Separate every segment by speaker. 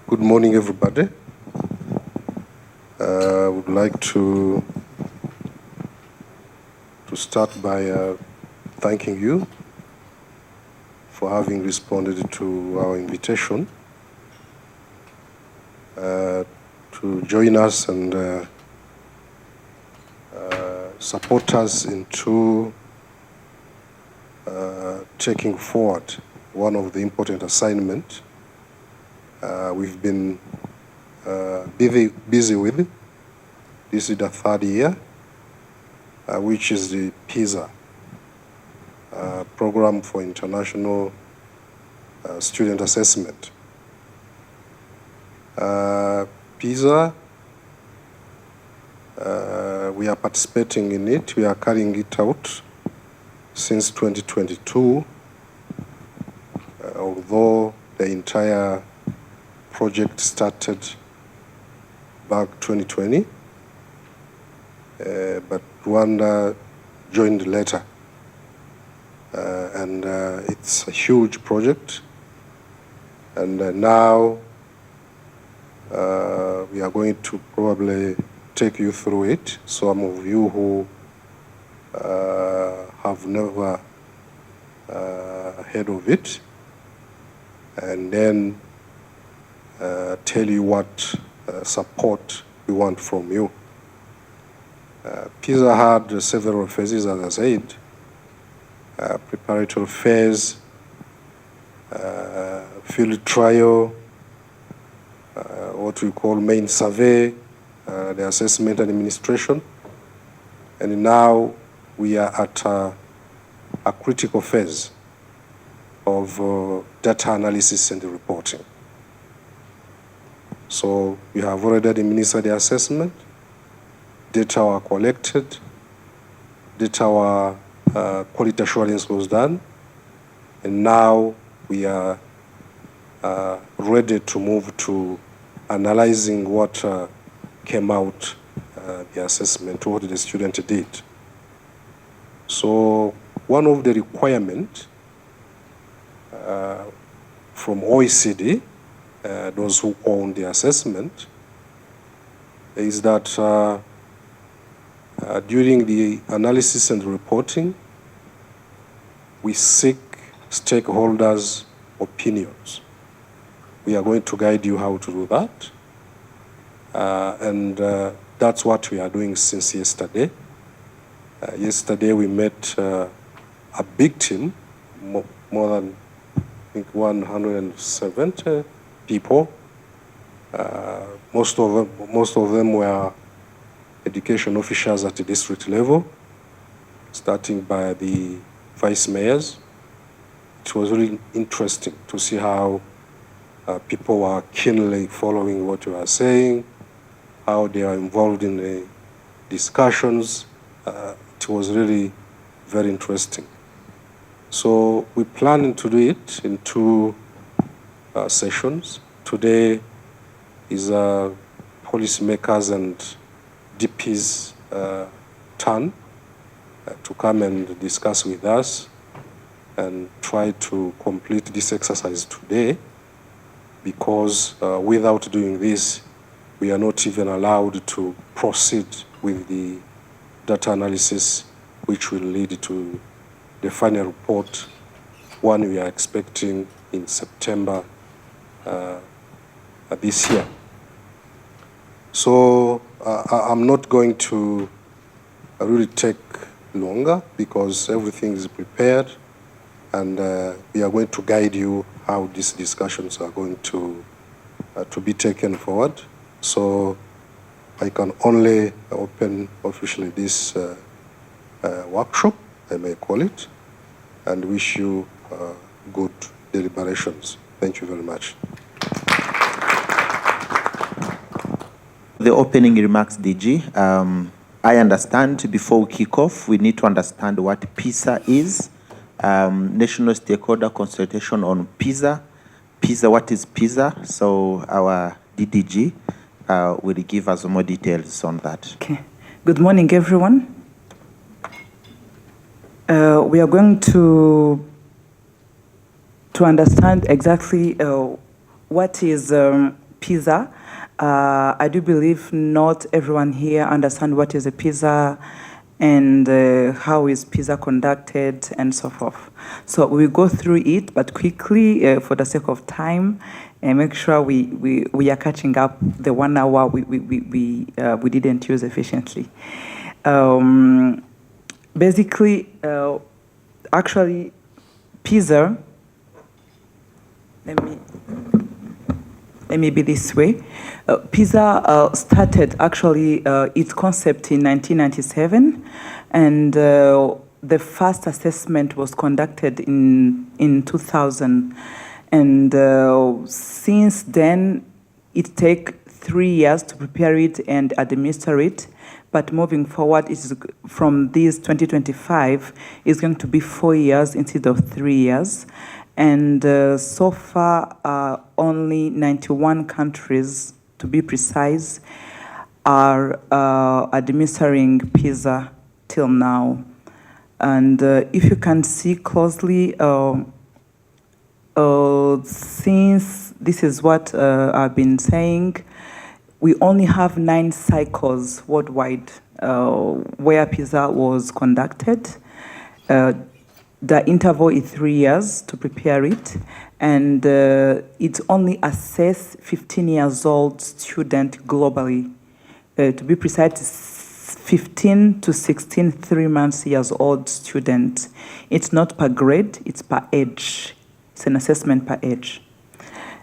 Speaker 1: Good morning, everybody. I would like to start by thanking you for having responded to our invitation to join us and support us into taking forward one of the important assignments we've been busy with. This is the third year, which is the Pisa program for international student assessment. Pisa, we are participating in it. We are carrying it out since 2022, although the entire project started back 2020, but Rwanda joined later. And it's a huge project. And now we are going to probably take you through it. Some of you who have never heard of it, and then tell you what support we want from you. Pisa had several phases, as I said. Preparatory phase, field trial, what we call main survey, the assessment and administration. And now we are at a critical phase of data analysis and reporting. So we have already administered the assessment, data were collected, data were quality assurance was done, and now we are ready to move to analyzing what came out, the assessment, what the student did. So one of the requirements from OECD, those who own the assessment, is that during the analysis and reporting, we seek stakeholders' opinions. We are going to guide you how to do that. And that's what we are doing since yesterday. Yesterday we met a big team, more than, I think, 170 people. Most of them were education officials at the district level, starting by the vice mayors. It was really interesting to see how people were keenly following what we were saying, how they are involved in the discussions. It was really very interesting. So we plan to do it in two sessions. Today is policymakers and DP's turn to come and discuss with us and try to complete this exercise today, because without doing this, we are not even allowed to proceed with the data analysis, which will lead to the final report, one we are expecting in September this year. So I'm not going to really take longer, because everything is prepared, and we are going to guide you how these discussions are going to be taken forward. So I can only open officially this workshop, I may call it, and wish you good deliberations. Thank you very much.
Speaker 2: The opening remarks, DG. I understand before we kick off, we need to understand what Pisa is. National Stakeholder Consultation on Pisa. Pisa, what is Pisa? So our DDG will give us more details on that.
Speaker 3: Okay. Good morning, everyone. We are going to understand exactly what is Pisa. I do believe not everyone here understands what is a Pisa and how is Pisa conducted and so forth. So we go through it, but quickly for the sake of time, and make sure we are catching up the 1 hour we didn't use efficiently. Basically, actually, Pisa. Let me be this way. Pisa started actually its concept in 1997, and the first assessment was conducted in 2000. And since then, it takes 3 years to prepare it and administer it. But moving forward, it's from this 2025, it's going to be 4 years instead of 3 years. And so far, only 91 countries, to be precise, are administering Pisa till now. And if you can see closely, since this is what I've been saying, we only have 9 cycles worldwide where Pisa was conducted. The interval is 3 years to prepare it, and it only assess 15 years old student globally. To be precise, 15 to 16 3 years old student. It's not per grade, it's per age. It's an assessment per age.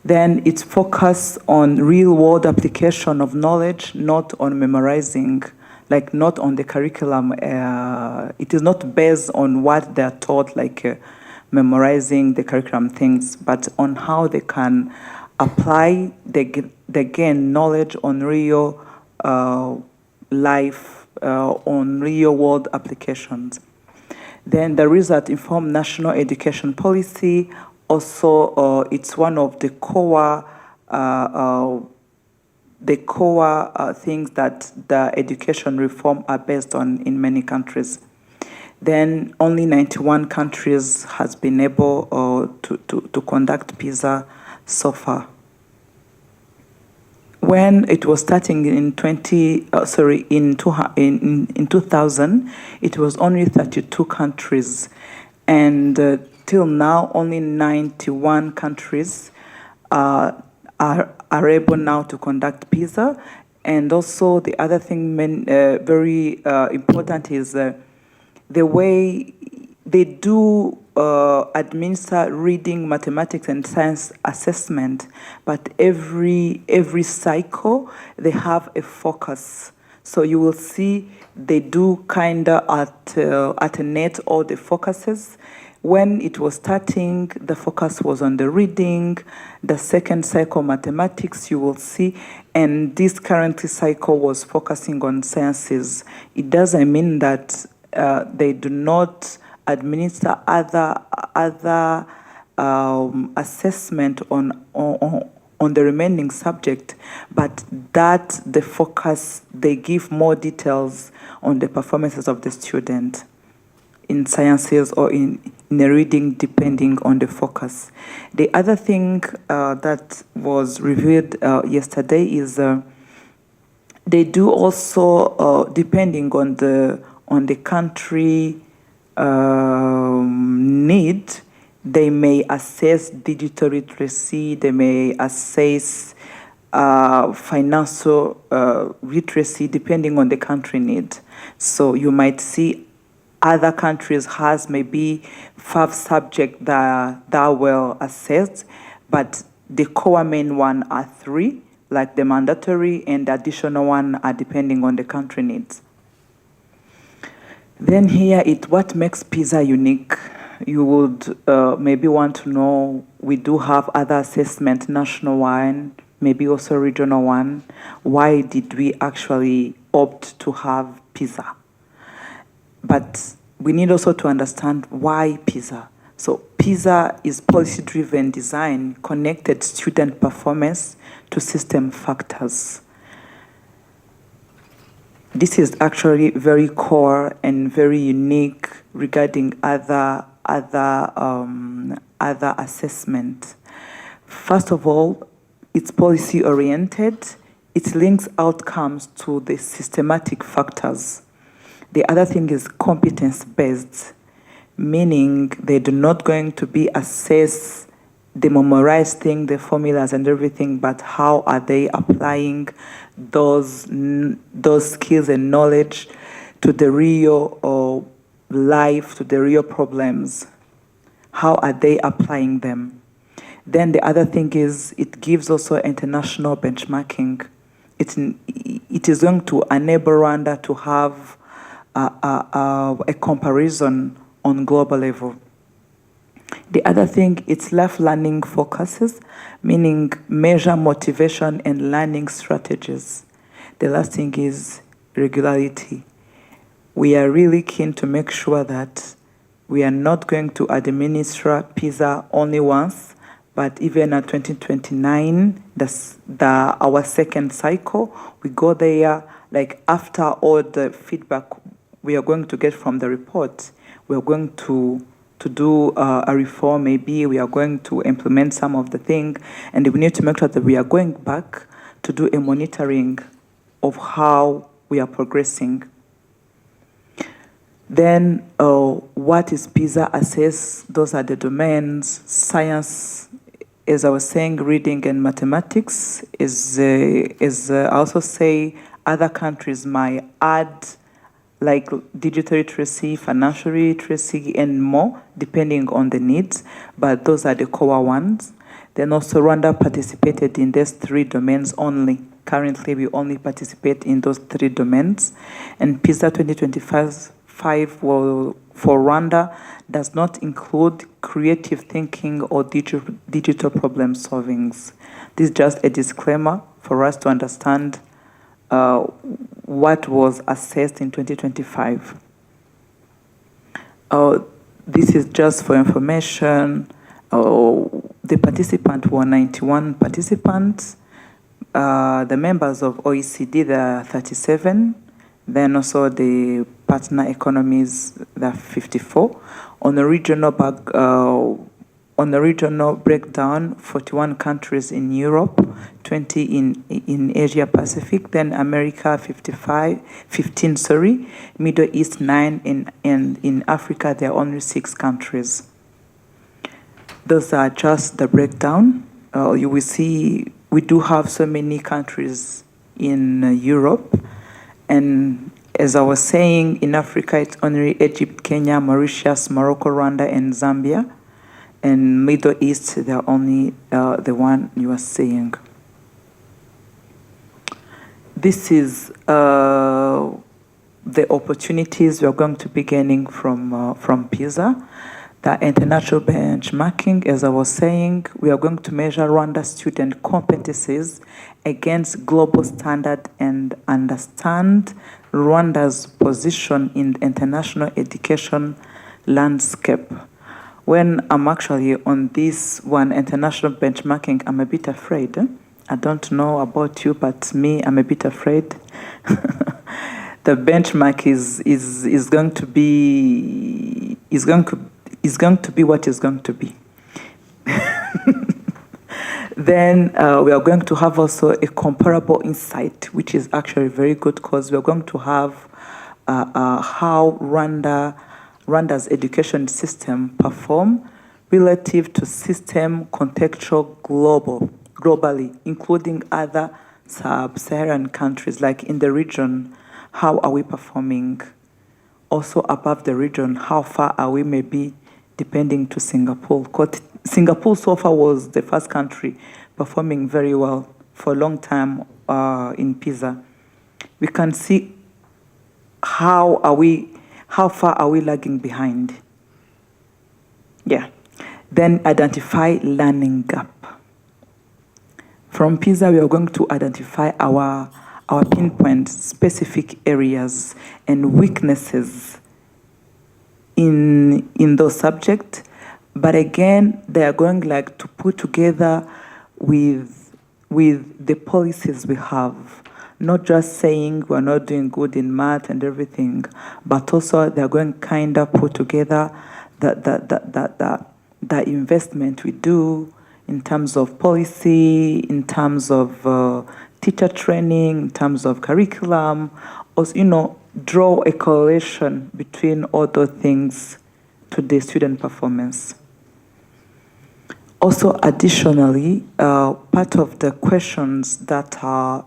Speaker 3: Then it's focused on real-world application of knowledge, not on memorizing, like not on the curriculum. It is not based on what they're taught, like memorizing the curriculum things, but on how they can apply, they gain knowledge on real life, on real-world applications. Then the result informed national education policy. Also, it's one of the core things that the education reform are based on in many countries. Then only 91 countries has been able to conduct Pisa so far. When it was starting in 2000, it was only 32 countries, and till now only 91 countries are able now to conduct Pisa. And also the other thing very important is the way they do administer reading, mathematics, and science assessment, but every cycle they have a focus. So you will see they do kind of alternate all the focuses. When it was starting, the focus was on the reading. The second cycle, mathematics, you will see, and this current cycle was focusing on sciences. It doesn't mean that they do not administer other assessment on the remaining subject, but that the focus, they give more details on the performances of the student in sciences or in the reading, depending on the focus. The other thing that was reviewed yesterday is they do also, depending on the country need, they may assess digital literacy, they may assess financial literacy, depending on the country need. So you might see other countries has maybe 5 subjects that are well assessed, but the core main one are 3, like the mandatory, and the additional one are depending on the country needs. Then here what makes Pisa unique. You would maybe want to know, we do have other assessment, national one, maybe also regional one. Why did we actually opt to have Pisa? But we need also to understand why Pisa. So Pisa is policy-driven design, connected student performance to system factors. This is actually very core and very unique regarding other assessment. First of all, it's policy-oriented, it links outcomes to the systematic factors. The other thing is competence-based, meaning they're not going to be assessed the memorized thing, the formulas and everything, but how are they applying those skills and knowledge to the real life, to the real problems? How are they applying them? Then the other thing is it gives also international benchmarking. It is going to enable Rwanda to have a comparison on global level. The other thing, it's life learning focuses, meaning measure motivation and learning strategies. The last thing is regularity. We are really keen to make sure that we are not going to administer Pisa only once, but even at 2029, our second cycle, we go there, like after all the feedback we are going to get from the report, we are going to do a reform, maybe we are going to implement some of the things, and we need to make sure that we are going back to do a monitoring of how we are progressing. Then what is PISA assess? Those are the domains. Science, as I was saying, reading and mathematics is also say other countries might add like digital literacy, financial literacy, and more, depending on the needs, but those are the core ones. Then also Rwanda participated in these 3 domains only. Currently, we only participate in those 3 domains. And PISA 2025 for Rwanda does not include creative thinking or digital problem solving. This is just a disclaimer for us to understand what was assessed in 2025. This is just for information. The participants were 91 participants. The members of OECD, there are 37. Then also the partner economies, there are 54. On the regional breakdown, 41 countries in Europe, 20 in Asia Pacific, then America 15, Middle East 9, and in Africa there are only 6 countries. Those are just the breakdown. You will see we do have so many countries in Europe, and as I was saying, in Africa it's only Egypt, Kenya, Mauritius, Morocco, Rwanda, and Zambia. And Middle East, they're only the one you are seeing. This is the opportunities we are going to be gaining from PISA. The international benchmarking, as I was saying, we are going to measure Rwanda student competencies against global standard and understand Rwanda's position in the international education landscape. When I'm actually on this one, international benchmarking, I'm a bit afraid. I don't know about you, but me, I'm a bit afraid. The benchmark is going to be what is going to be. Then we are going to have also a comparable insight, which is actually very good because we are going to have how Rwanda's education system perform relative to system contextual globally, including other sub-Saharan countries, like in the region, how are we performing? Also above the region, how far are we maybe depending to Singapore? Singapore so far was the first country performing very well for a long time in PISA. We can see how far are we lagging behind? Yeah. Then identify learning gap. From PISA, we are going to identify our pinpoint specific areas and weaknesses in those subjects. But again, they are going like to put together with the policies we have. Not just saying we're not doing good in math and everything, but also they're going kind of put together the investment we do in terms of policy, in terms of teacher training, in terms of curriculum, also, draw a correlation between all those things to the student performance. Also, additionally, part of the questions that are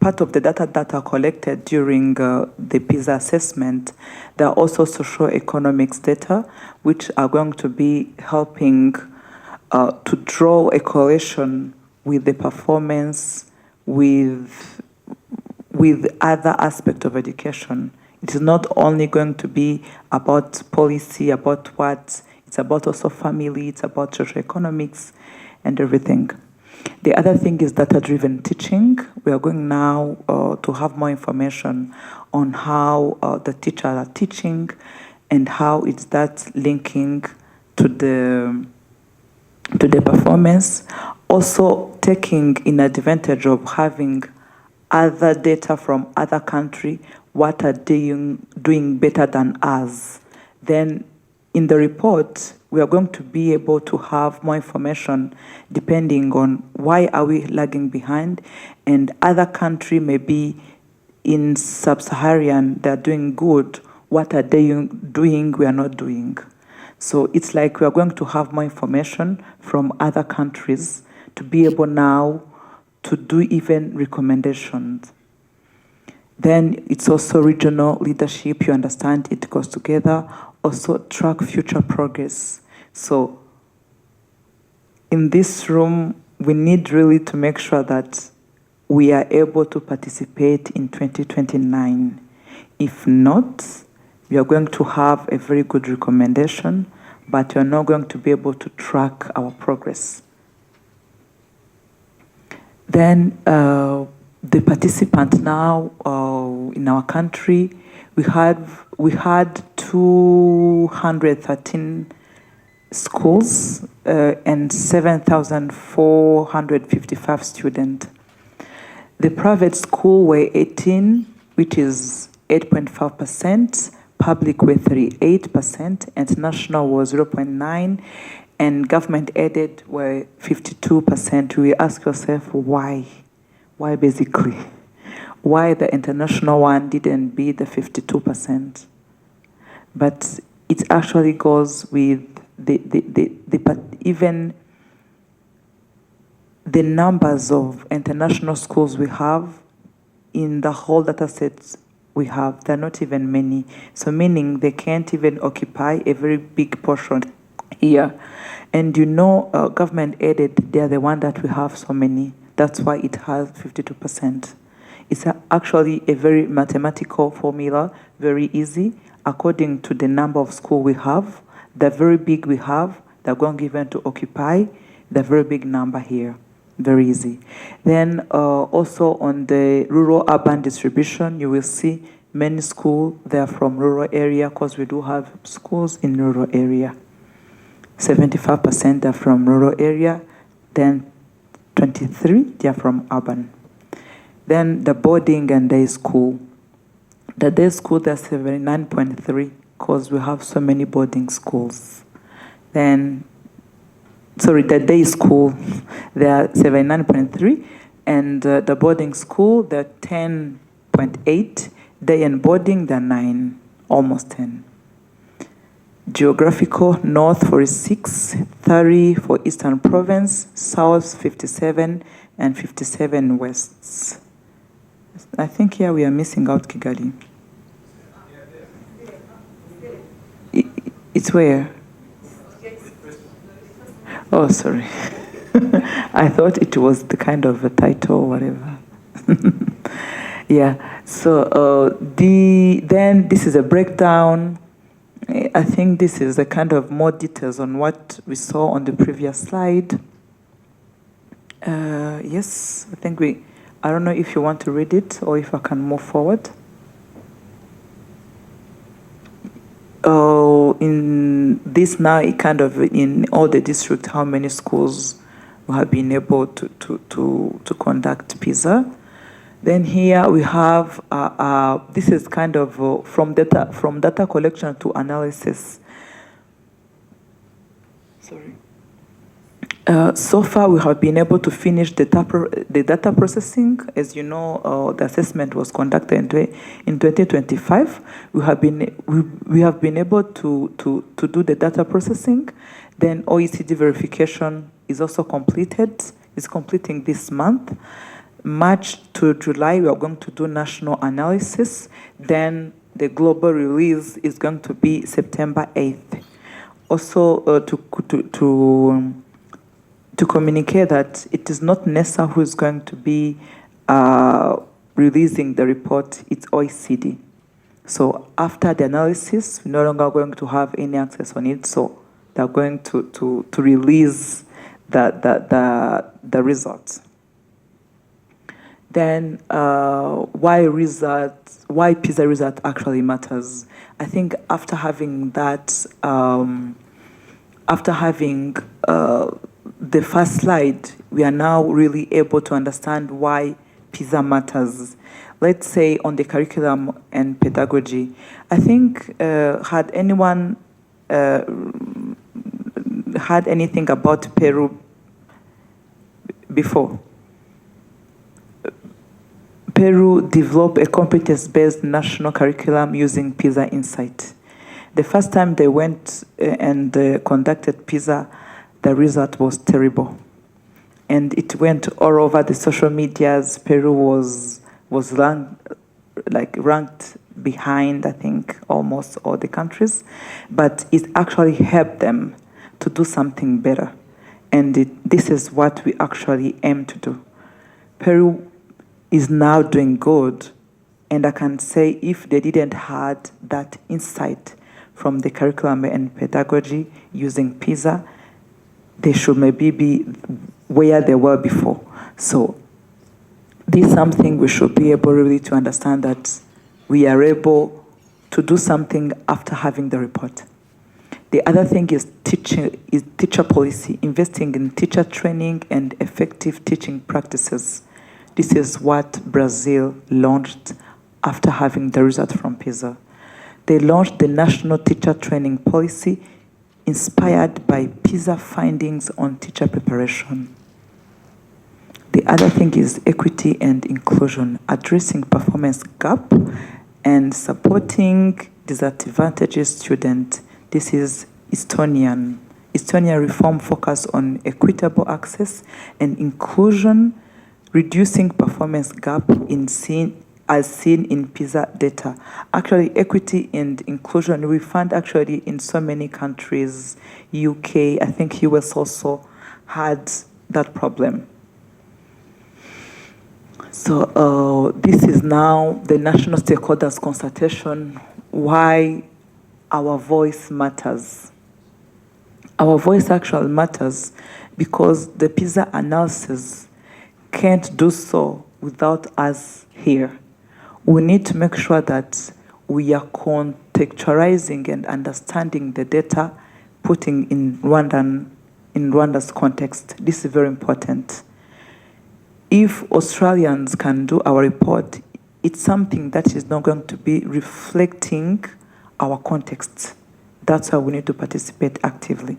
Speaker 3: part of the data that are collected during the PISA assessment, there are also socio-economics data, which are going to be helping to draw a correlation with the performance with other aspects of education. It is not only going to be about policy, about what, it's about also family, it's about socioeconomics and everything. The other thing is data-driven teaching. We are going now to have more information on how the teachers are teaching and how it's that linking to the performance. Also taking in advantage of having other data from other countries, what are they doing better than us. Then in the report, we are going to be able to have more information depending on why are we lagging behind, and other countries maybe in sub-Saharan, they're doing good. What are they doing we are not doing? So it's like we are going to have more information from other countries to be able now to do even recommendations. Then it's also regional leadership. You understand it goes together. Also track future progress. So in this room, we need really to make sure that we are able to participate in 2029. If not, we are going to have a very good recommendation, but we are not going to be able to track our progress. Then the participant now in our country, we had 213 schools and 7,455 students. The private school were 18, which is 8.5%, public were 38%, international was 0.9%, and government aided were 52%. We ask yourself why? Why basically? Why the international one didn't be the 52%? But it actually goes with even the numbers of international schools we have in the whole data sets we have, they're not even many. So meaning they can't even occupy a very big portion here. And government aided, they're the one that we have so many. That's why it has 52%. It's actually a very mathematical formula, very easy. According to the number of schools we have, the very big we have, they're going given to occupy the very big number here. Very easy. Then also on the rural-urban distribution, you will see many schools, they're from rural area, because we do have schools in rural area. 75% are from rural area, then 23, they're from urban. Then the boarding and day school. The day school, there's 79.3, because we have so many boarding schools. Then, the day school, there are 79.3, and the boarding school, they're 10.8. Day and boarding, they're 9, almost 10. Geographical, north 46, 30 for Eastern Province, south 57, and 57 wests. I think here we are missing out Kigali. It's where? Oh, sorry. I thought it was the kind of a title or whatever. Yeah, so then this is a breakdown. I think this is a kind of more details on what we saw on the previous slide. Yes, I think I don't know if you want to read it or if I can move forward. In this now, it kind of in all the districts, how many schools we have been able to conduct PISA. Then here we have, this is kind of from data collection to analysis. Sorry. So far, we have been able to finish the data processing. As you know, the assessment was conducted in 2025. We have been able to do the data processing. Then OECD verification is also completed. It's completing this month. March to July, we are going to do national analysis. Then the global release is going to be September 8th. Also, to communicate that it is not Nesa who is going to be releasing the report, it's OECD. So after the analysis, we're no longer going to have any access on it, so they're going to release the results. Then why PISA result actually matters? I think after having that, after having the first slide, we are now really able to understand why PISA matters. Let's say on the curriculum and pedagogy. I think, had anyone had anything about Peru before? Peru developed a competence-based national curriculum using PISA Insight. The first time they went and conducted PISA, the result was terrible. And it went all over the social medias. Peru was ranked behind, I think, almost all the countries. But it actually helped them to do something better. And this is what we actually aim to do. Peru is now doing good. And I can say if they didn't had that insight from the curriculum and pedagogy using PISA, they should maybe be where they were before. So this is something we should be able really to understand, that we are able to do something after having the report. The other thing is teacher policy, investing in teacher training and effective teaching practices. This is what Brazil launched after having the result from PISA. They launched the National Teacher Training Policy inspired by PISA findings on teacher preparation. The other thing is equity and inclusion, addressing performance gap and supporting disadvantaged students. This is Estonian reform focus on equitable access and inclusion, reducing performance gap as seen in PISA data. Actually, equity and inclusion, we find actually in so many countries, UK, I think US also had that problem. So this is now the national stakeholders consultation, why our voice matters. Our voice actually matters because the PISA analysis can't do so without us here. We need to make sure that we are contextualizing and understanding the data, putting in Rwanda's context. This is very important. If Australians can do our report, it's something that is not going to be reflecting our context. That's why we need to participate actively.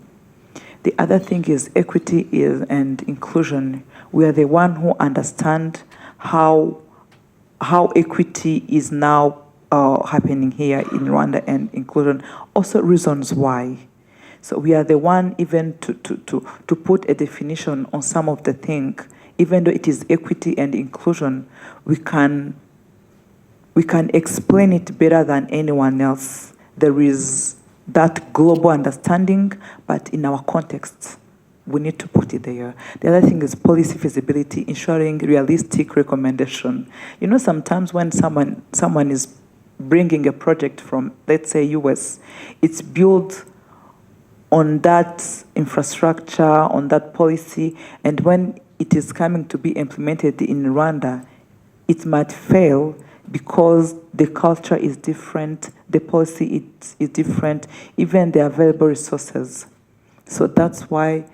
Speaker 3: The other thing is equity and inclusion. We are the one who understand how equity is now happening here in Rwanda, and inclusion, also reasons why. So we are the one even to put a definition on some of the things. Even though it is equity and inclusion, we can explain it better than anyone else. There is that global understanding, but in our context, we need to put it there. The other thing is policy feasibility, ensuring realistic recommendation. You know, sometimes when someone is bringing a project from, let's say, US, it's built on that infrastructure, on that policy, and when it is coming to be implemented in Rwanda, it might fail because the culture is different, the policy is different, even the available resources. So that's why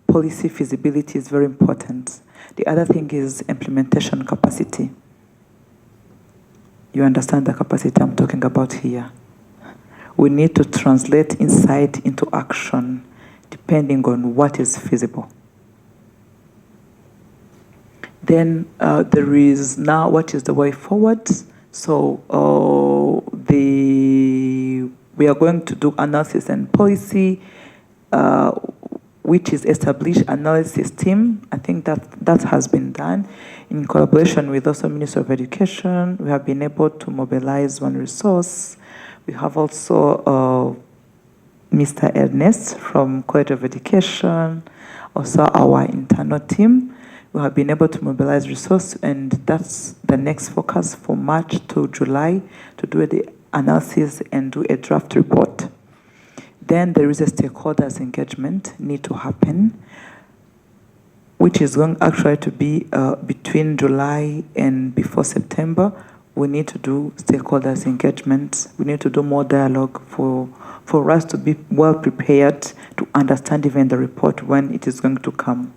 Speaker 3: policy feasibility is very important. The other thing is implementation capacity. You understand the capacity I'm talking about here. We need to translate insight into action. depending on what is feasible. Then there is now what is the way forward. So we are going to do analysis and policy, which is established analysis team. I think that has been done in collaboration with also Ministry of Education. We have been able to mobilize one resource. We have also Mr. Ernest from College of Education, also our internal team. We have been able to mobilize resources, and that's the next focus for March to July, to do the analysis and do a draft report. Then there is a stakeholders engagement need to happen, which is going actually to be between July and before September. We need to do stakeholders engagement. We need to do more dialogue for us to be well prepared to understand even the report when it is going to come.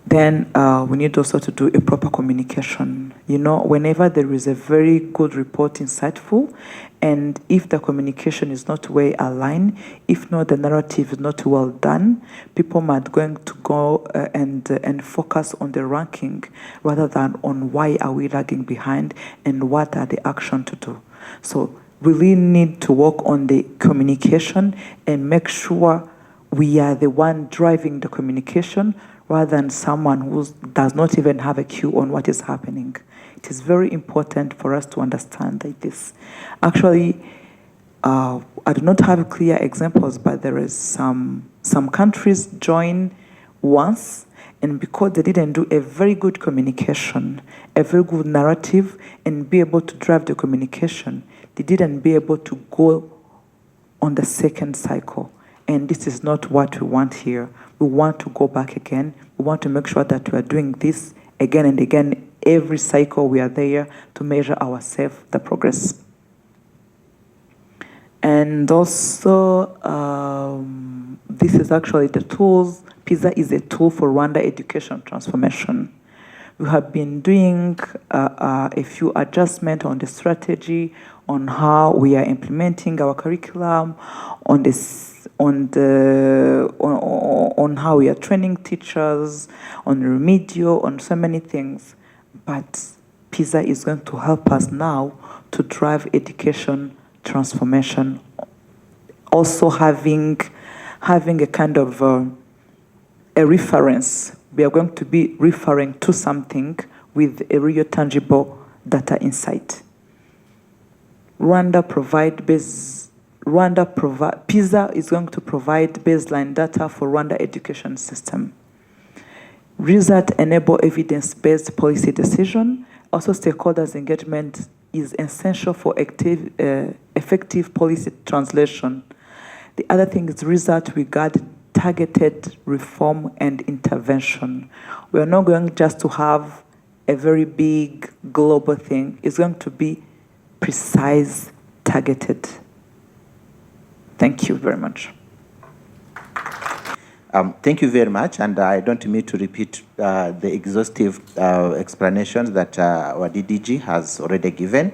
Speaker 3: Then we need also to do a proper communication. You know, whenever there is a very good report, insightful, and if the communication is not well aligned, if not the narrative is not well done, people might going to go and focus on the ranking rather than on why are we lagging behind and what are the action to do. So we really need to work on the communication and make sure we are the one driving the communication rather than someone who does not even have a clue on what is happening. It is very important for us to understand like this. Actually, I do not have clear examples, but there is some countries join once, and because they didn't do a very good communication, a very good narrative, and be able to drive the communication, they didn't be able to go on the second cycle. And this is not what we want here. We want to go back again. We want to make sure that we are doing this again and again. Every cycle we are there to measure ourselves, the progress. And also, this is actually the tools. Pisa is a tool for Rwanda education transformation. We have been doing a few adjustments on the strategy, on how we are implementing our curriculum, on how we are training teachers, on remedial, on so many things. But Pisa is going to help us now to drive education transformation. Also having a kind of a reference. We are going to be referring to something with a real tangible data insight. Pisa is going to provide baseline data for Rwanda education system. Result enable evidence-based policy decision. Also, stakeholders engagement is essential for effective policy translation. The other thing is result regard targeted reform and intervention. We are not going just to have a very big global thing. It's going to be precise, targeted. Thank you very much.
Speaker 2: Thank you very much, and I don't mean to repeat the exhaustive explanations that our DDG has already given,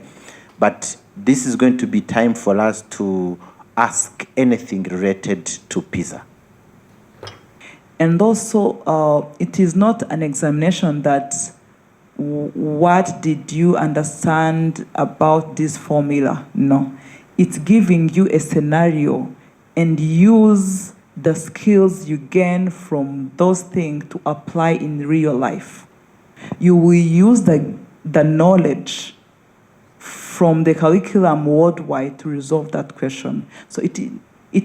Speaker 2: but this is going to be time for us to ask anything related to Pisa.
Speaker 3: And also, it is not an examination that what did you understand about this formula? No. It's giving you a scenario and use the skills you gain from those things to apply in real life. You will use the knowledge from the curriculum worldwide to resolve that question. So it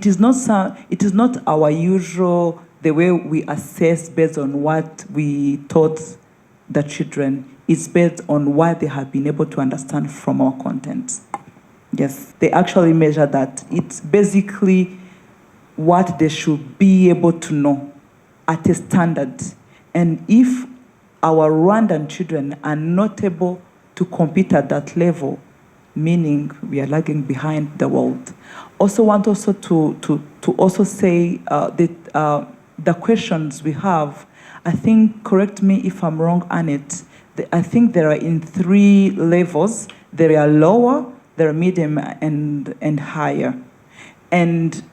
Speaker 3: is not our usual, the way we assess based on what we taught the children. It's based on what they have been able to understand from our content. Yes, they actually measure that. It's basically what they should be able to know at a standard. And if our Rwandan children are not able to compete at that level, meaning we are lagging behind the world. Also want also to also say that the questions we have, I think, correct me if I'm wrong, Annette, I think there are in 3 levels. There are lower, there are medium, and higher. And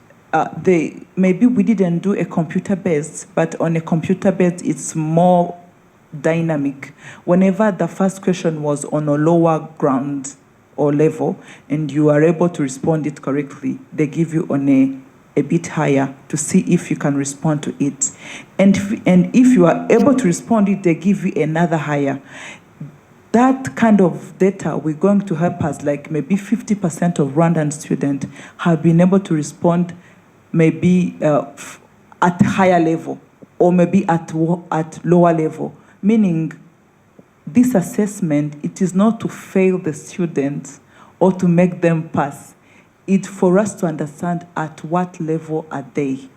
Speaker 3: maybe we didn't do a computer-based, but on a computer-based, it's more dynamic. Whenever the first question was on a lower ground or level, and you are able to respond it correctly, they give you on a bit higher to see if you can respond to it. And if you are able to respond it, they give you another higher. That kind of data we're going to help us, like maybe 50% of Rwandan students have been able to respond maybe at higher level or maybe at lower level, meaning this assessment, it is not to fail the students or to make them pass. It's for us to understand at what level are they.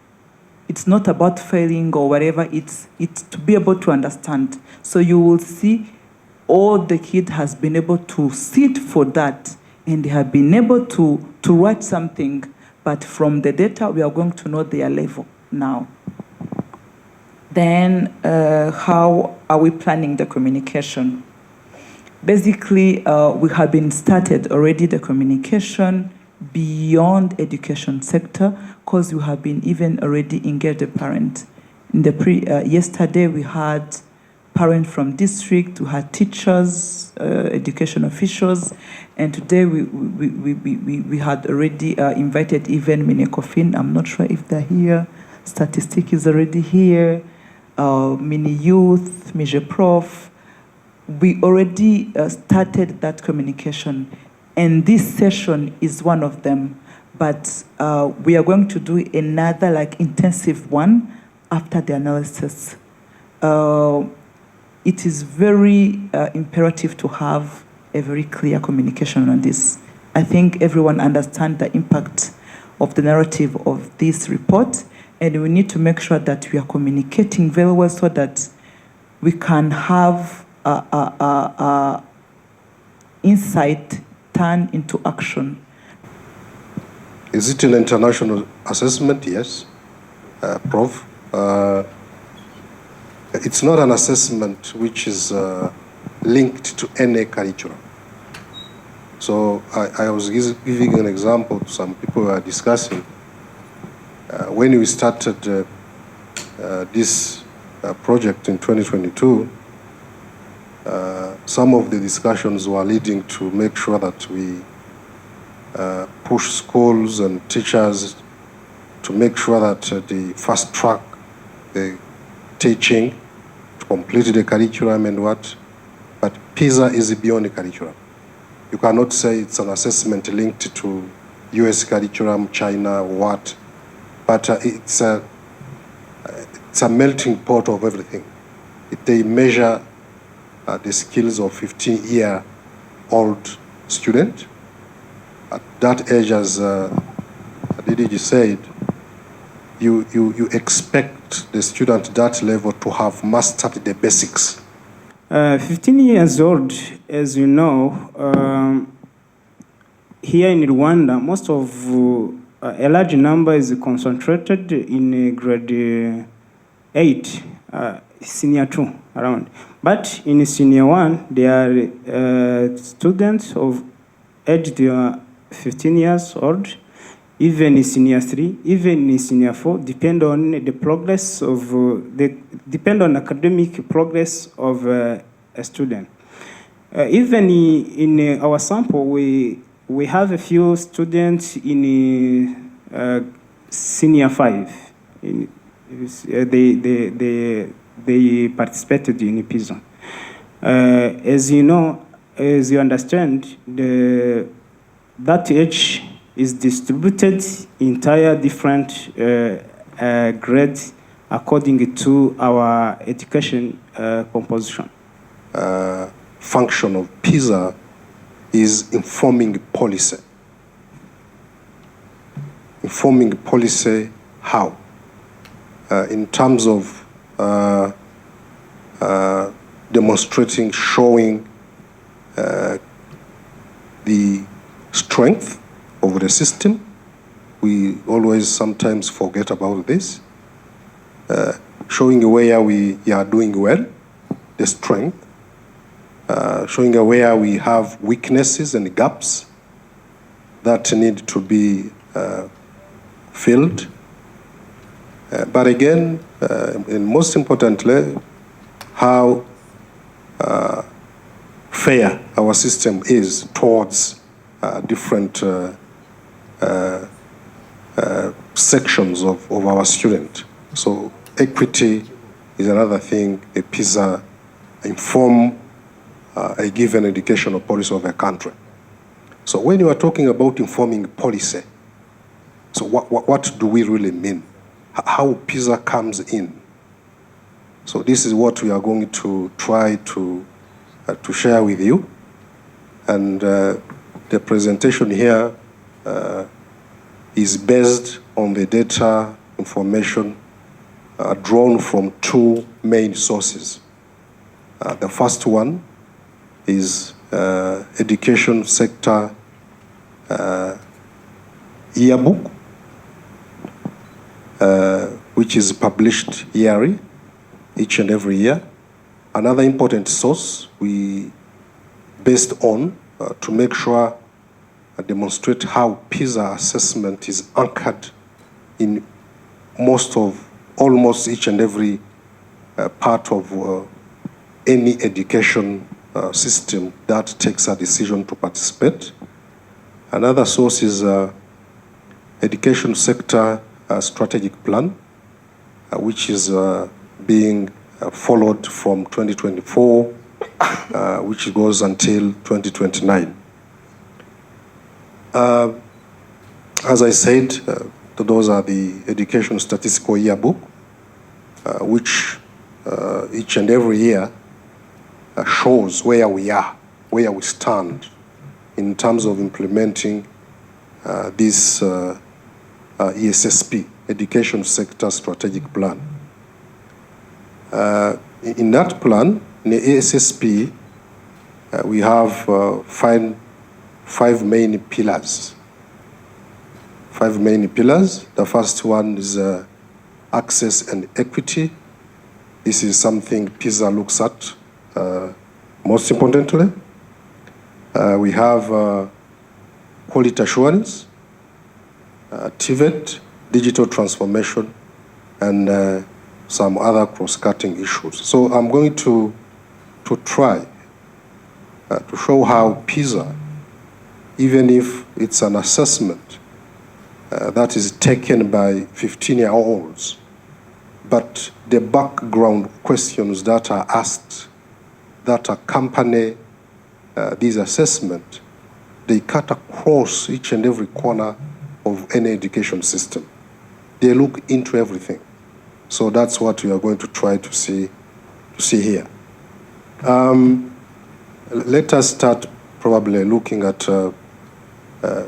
Speaker 3: It's not about failing or whatever, it's to be able to understand. So you will see all the kid has been able to sit for that and they have been able to write something, but from the data we are going to know their level now. Then how are we planning the communication? Basically, we have been started already the communication beyond education sector, because we have been even already engaged the parent. In the yesterday we had parents from district, we had teachers, education officials, and today we had already invited even Minekofin. I'm not sure if they're here. Statistic is already here. Mini Youth, Mije Prof. We already started that communication, and this session is one of them. But we are going to do another like intensive one after the analysis. It is very imperative to have a very clear communication on this. I think everyone understands the impact of the narrative of this report, and we need to make sure that we are communicating very well so that we can have insight turn into action.
Speaker 1: Is it an international assessment? Yes, Prof. It's not an assessment which is linked to any curriculum. So I was giving an example to some people who are discussing. When we started this project in 2022, some of the discussions were leading to make sure that we push schools and teachers to make sure that they fast track the teaching to complete the curriculum and what. But Pisa is beyond the curriculum. You cannot say it's an assessment linked to US curriculum, China, or what. But it's a melting pot of everything. They measure the skills of 15-year-old student. At that age, as Didiji said, you expect the student at that level to have mastered the basics.
Speaker 4: 15 years old, as you know, here in Rwanda, most of a large number is concentrated in grade 8, senior 2 around. But in senior 1, there are students of age 15 years old, even in senior 3, even in senior 4, depend on the progress of depend on academic progress of a student. Even in our sample, we have a few students in senior 5. They participated in Pisa. As you know, as you understand, that age is distributed entire different grades according to our education composition.
Speaker 1: Function of Pisa is informing policy. Informing policy how? In terms of demonstrating, showing the strength of the system. We always sometimes forget about this. Showing where we are doing well, the strength. Showing where we have weaknesses and gaps that need to be field. But again, and most importantly, how fair our system is towards different sections of our student. So equity is another thing a Pisa inform a given educational policy of a country. So when you are talking about informing policy, so what do we really mean? How Pisa comes in? So this is what we are going to try to share with you. And the presentation here is based on the data information drawn from two main sources. The first one is education sector yearbook, which is published yearly, each and every year. Another important source we based on to make sure demonstrate how Pisa assessment is anchored in almost each and every part of any education system that takes a decision to participate. Another source is education sector strategic plan, which is being followed from 2024, which goes until 2029. As I said, those are the education statistical yearbook, which each and every year shows where we are, where we stand in terms of implementing this ESSP, Education Sector Strategic Plan. In that plan, in the ESSP, we have five main pillars. Five main pillars. The first one is access and equity. This is something Pisa looks at most importantly. We have quality assurance, TVET, digital transformation, and some other cross-cutting issues. So I'm going to try to show how Pisa, even if it's an assessment that is taken by 15-year-olds, but the background questions that are asked that accompany this assessment, they cut across each and every corner of any education system. They look into everything. So that's what we are going to try to see here. Let us start probably looking at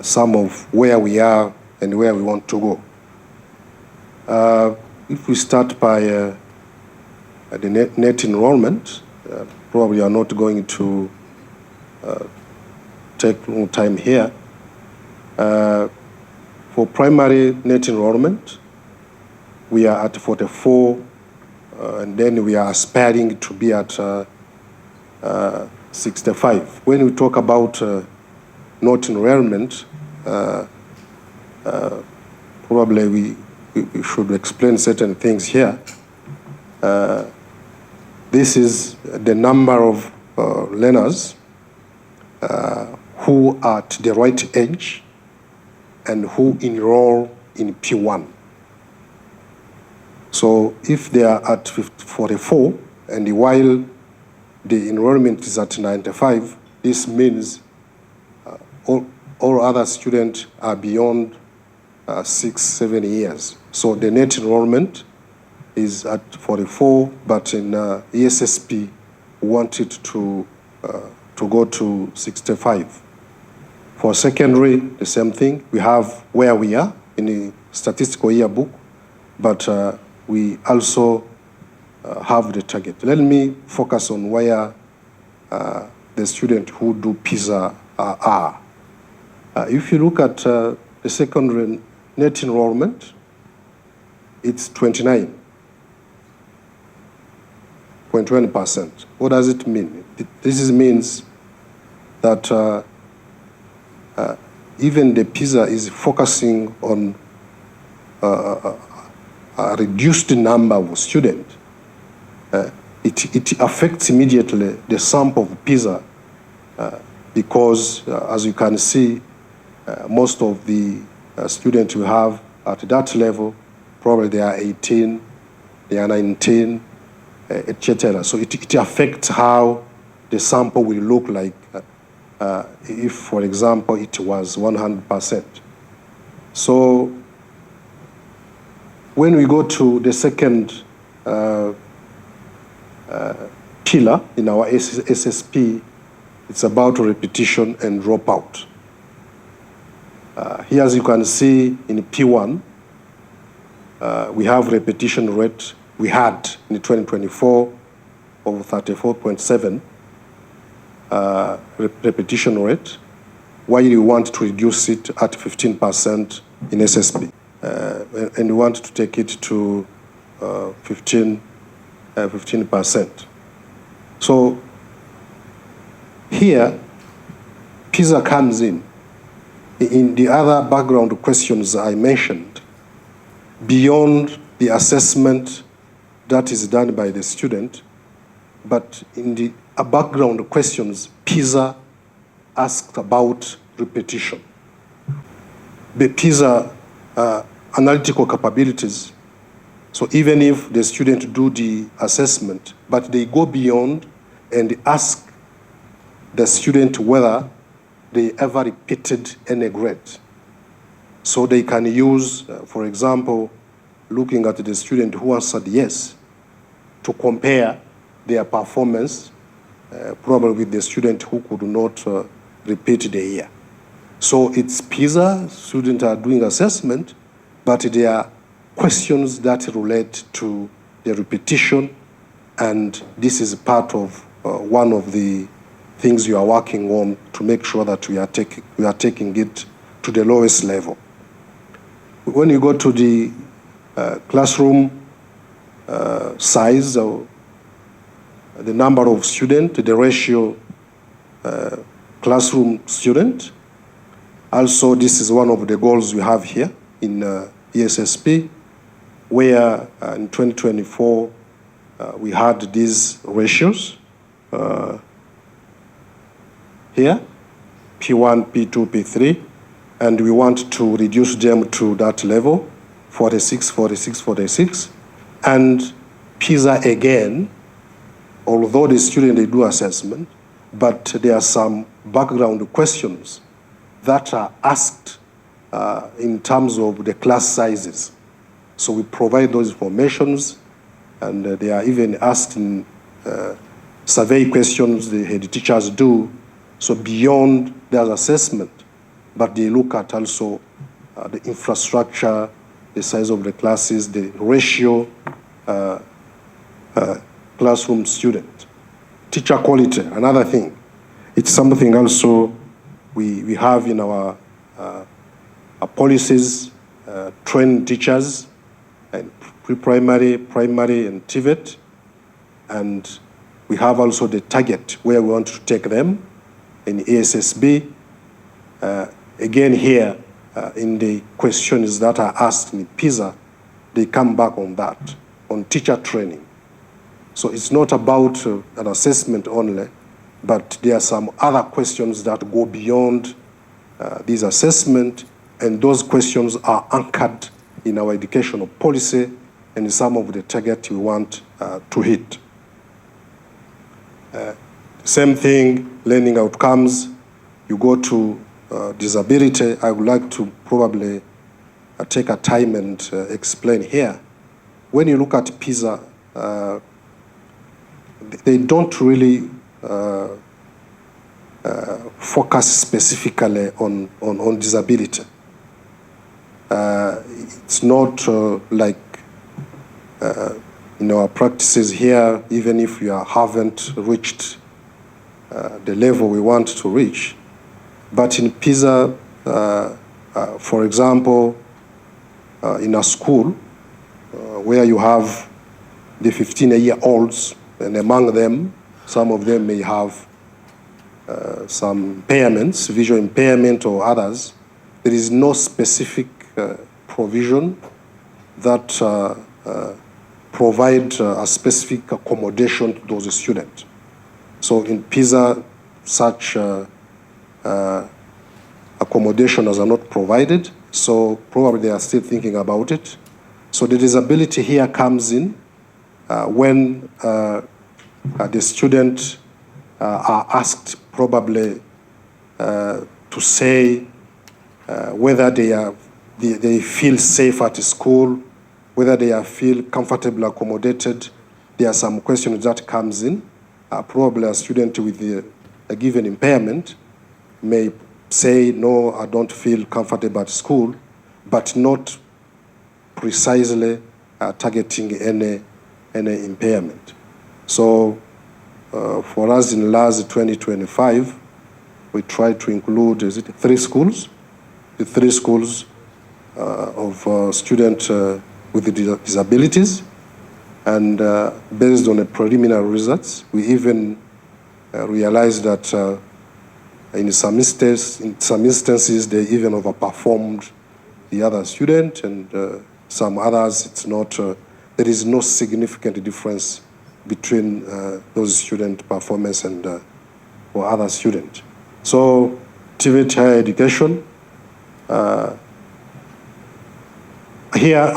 Speaker 1: some of where we are and where we want to go. If we start by the net enrollment, probably are not going to take long time here. For primary net enrollment, we are at 44, and then we are aspiring to be at 65. When we talk about net enrollment, probably we should explain certain things here. This is the number of learners who are at the right age and who enroll in P1. So if they are at 44, and while the enrollment is at 95, this means all other students are beyond 6-7 years. So the net enrollment is at 44, but in ESSP, we want it to go to 65. For secondary, the same thing. We have where we are in the statistical yearbook, but we also have the target. Let me focus on where the students who do Pisa are. If you look at the secondary net enrollment, it's 29.1%. What does it mean? This means that even the Pisa is focusing on a reduced number of students, it affects immediately the sample of Pisa because, as you can see, most of the students we have at that level, probably they are 18, they are 19, etc. So it affects how the sample will look like if, for example, it was 100%. So when we go to the second pillar in our SSP, it's about repetition and dropout. Here, as you can see in P1, we have repetition rate we had in 2024 of 34.7 repetition rate, while you want to reduce it at 15% in SSP. And we want to take it to 15%. So here, Pisa comes in. In the other background questions I mentioned, beyond the assessment that is done by the student, but in the background questions, Pisa asked about repetition. The Pisa analytical capabilities, so even if the student do the assessment, but they go beyond and ask the student whether they ever repeated any grade. So they can use, for example, looking at the student who answered yes, to compare their performance probably with the student who could not repeat the year. So it's Pisa, students are doing assessment, but there are questions that relate to the repetition, and this is part of one of the things you are working on to make sure that we are taking it to the lowest level. When you go to the classroom size, or the number of students, the ratio classroom student, also this is one of the goals we have here in ESSP, where in 2024 we had these ratios here, P1, P2, P3, and we want to reduce them to that level, 46, 46, 46. And Pisa again, although the student, they do assessment, but there are some background questions that are asked in terms of the class sizes. So we provide those informations, and they are even asked in survey questions the head teachers do. So beyond their assessment, but they look at also the infrastructure, the size of the classes, the ratio classroom student. Teacher quality, another thing. It's something also we have in our policies, train teachers, and pre-primary, primary, and TVET. And we have also the target where we want to take them in ESSB. Again here, in the questions that are asked in Pisa, they come back on that, on teacher training. So it's not about an assessment only, but there are some other questions that go beyond this assessment, and those questions are anchored in our educational policy and some of the target we want to hit. Same thing, learning outcomes. You go to disability. I would like to probably take a time and explain here. When you look at Pisa, they don't really focus specifically on disability. It's not like in our practices here, even if we haven't reached the level we want to reach. But in Pisa, for example, in a school where you have the 15-year-olds, and among them, some of them may have some impairments, visual impairment or others, there is no specific provision that provide a specific accommodation to those students. So in Pisa, such accommodations are not provided, so probably they are still thinking about it. So the disability here comes in when the students are asked probably to say whether they feel safe at school, whether they feel comfortable, accommodated. There are some questions that comes in. Probably a student with a given impairment may say, no, I don't feel comfortable at school, but not precisely targeting any impairment. So for us in LAS 2025, we try to include 3 schools, the 3 schools of students with disabilities, and based on the preliminary results, we even realized that in some instances they even overperformed the other student, and some others it's not. There is no significant difference between those student performance and or other students. So, TVET higher education. Here,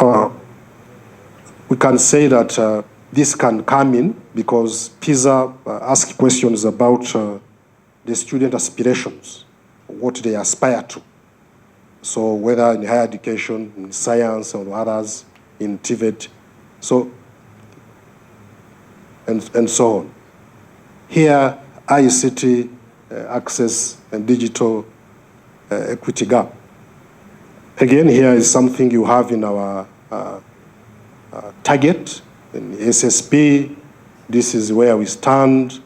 Speaker 1: we can say that this can come in because PISA asks questions about the student aspirations, what they aspire to. So whether in higher education, in science, or others, in TVET, so, and so on. Here, ICT access and digital equity gap. Again, here is something you have in our target, in SSP. This is where we stand,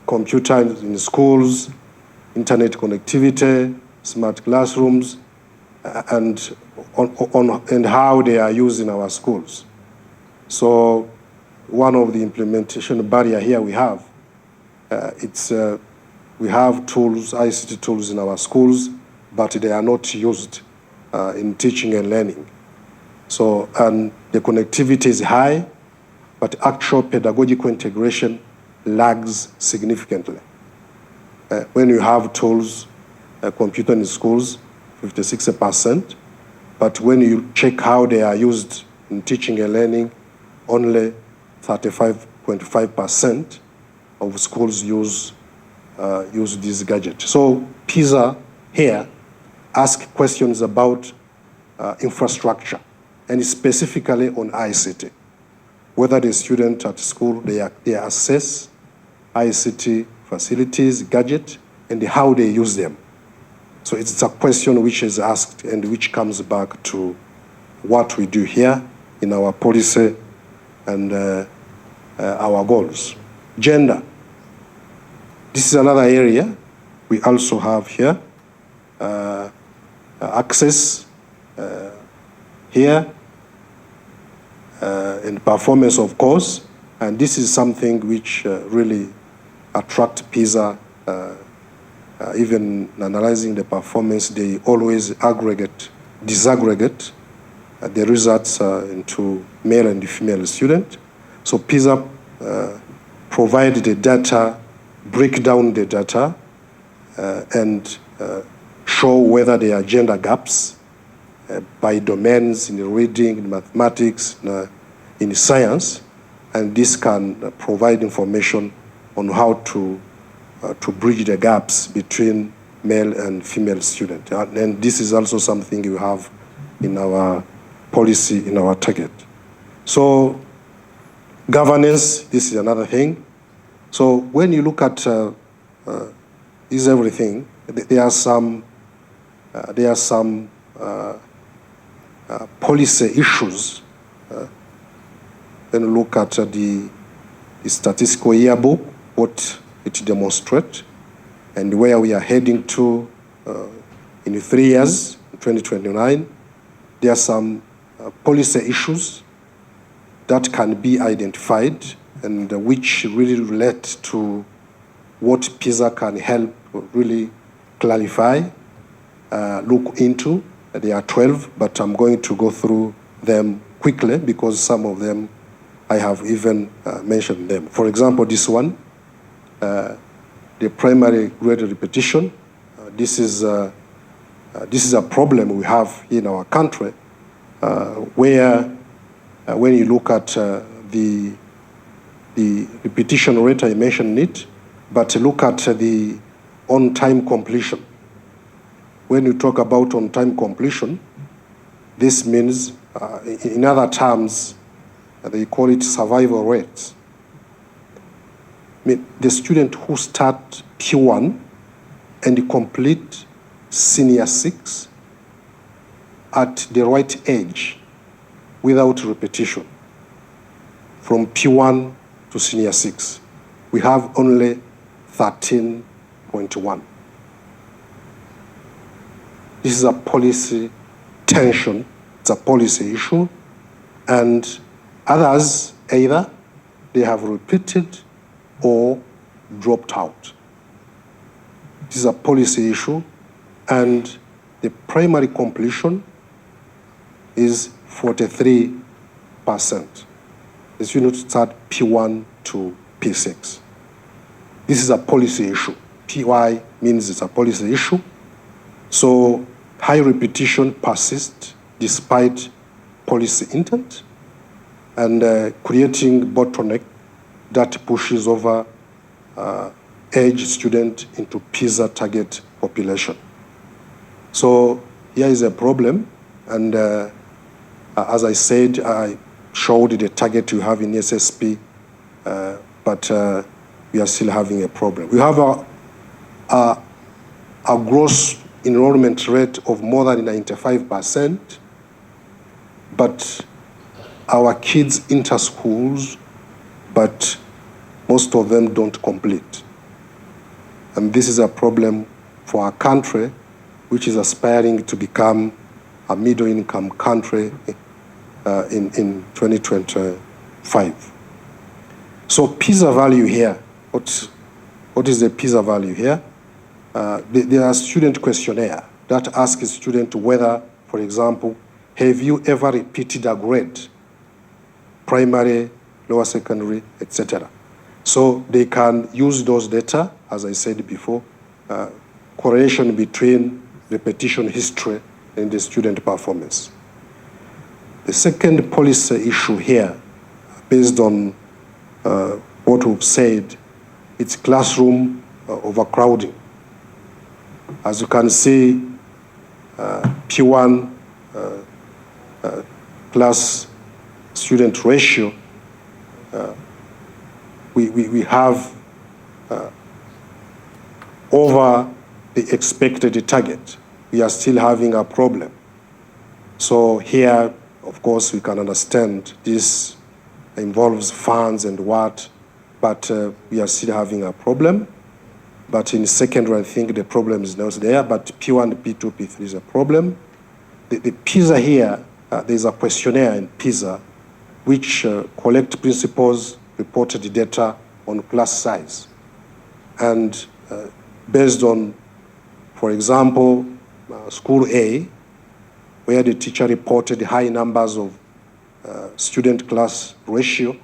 Speaker 1: computer in schools, internet connectivity, smart classrooms, and how they are used in our schools. So one of the implementation barrier here we have, we have tools, ICT tools in our schools, but they are not used in teaching and learning. So, and the connectivity is high, but actual pedagogical integration lags significantly. When you have tools, computer in schools, 56%, but when you check how they are used in teaching and learning, only 35.5% of schools use this gadget. So PISA here asks questions about infrastructure, and specifically on ICT, whether the student at school, they assess ICT facilities, gadget, and how they use them. So it's a question which is asked and which comes back to what we do here in our policy and our goals. Gender. This is another area we also have here. Access here, and performance, of course, and this is something which really attract PISA. Even analyzing the performance, they always disaggregate the results into male and female student. So PISA provide the data, break down the data, and show whether there are gender gaps by domains in reading, in mathematics, in science, and this can provide information on how to bridge the gaps between male and female students. And this is also something you have in our policy, in our target. So governance, this is another thing. So when you look at this everything, there are some policy issues. When you look at the statistical yearbook, what it demonstrates, and where we are heading to in 3 years, 2029, there are some policy issues that can be identified and which really relate to what PISA can help really clarify, look into. There are 12, but I'm going to go through them quickly because some of them I have even mentioned them. For example, this one, the primary grade repetition. This is a problem we have in our country, where when you look at the repetition rate, I mentioned it, but look at the on-time completion. When you talk about on-time completion, this means, in other terms, they call it survival rate. I mean, the student who start P1 and complete senior 6 at the right age without repetition, from P1 to senior 6, we have only 13.1. This is a policy tension, it's a policy issue, and others, either they have repeated or dropped out. This is a policy issue, and the primary completion is 43%. The students start P1 to P6. This is a policy issue. PY means it's a policy issue. So high repetition persists despite policy intent, and creating bottleneck that pushes over age student into Pisa target population. So here is a problem, and as I said, I showed the target you have in SSP, but we are still having a problem. We have a gross enrollment rate of more than 95%, but our kids enter schools, but most of them don't complete. And this is a problem for our country, which is aspiring to become a middle-income country in 2025. So Pisa value here, what is the Pisa value here? There are student questionnaire that asks students whether, for example, have you ever repeated a grade, primary, lower secondary, etc. So they can use those data, as I said before, correlation between repetition history and the student performance. The second policy issue here, based on what we've said, it's classroom overcrowding. As you can see, P1 class student ratio, we have over the expected target. We are still having a problem. So here, of course, we can understand this involves funds and what, but we are still having a problem. But in secondary, I think the problem is not there, but P1, P2, P3 is a problem. The Pisa here, there's a questionnaire in Pisa which collect principals reported data on class size. And based on, for example, school A, where the teacher reported high numbers of student class ratio,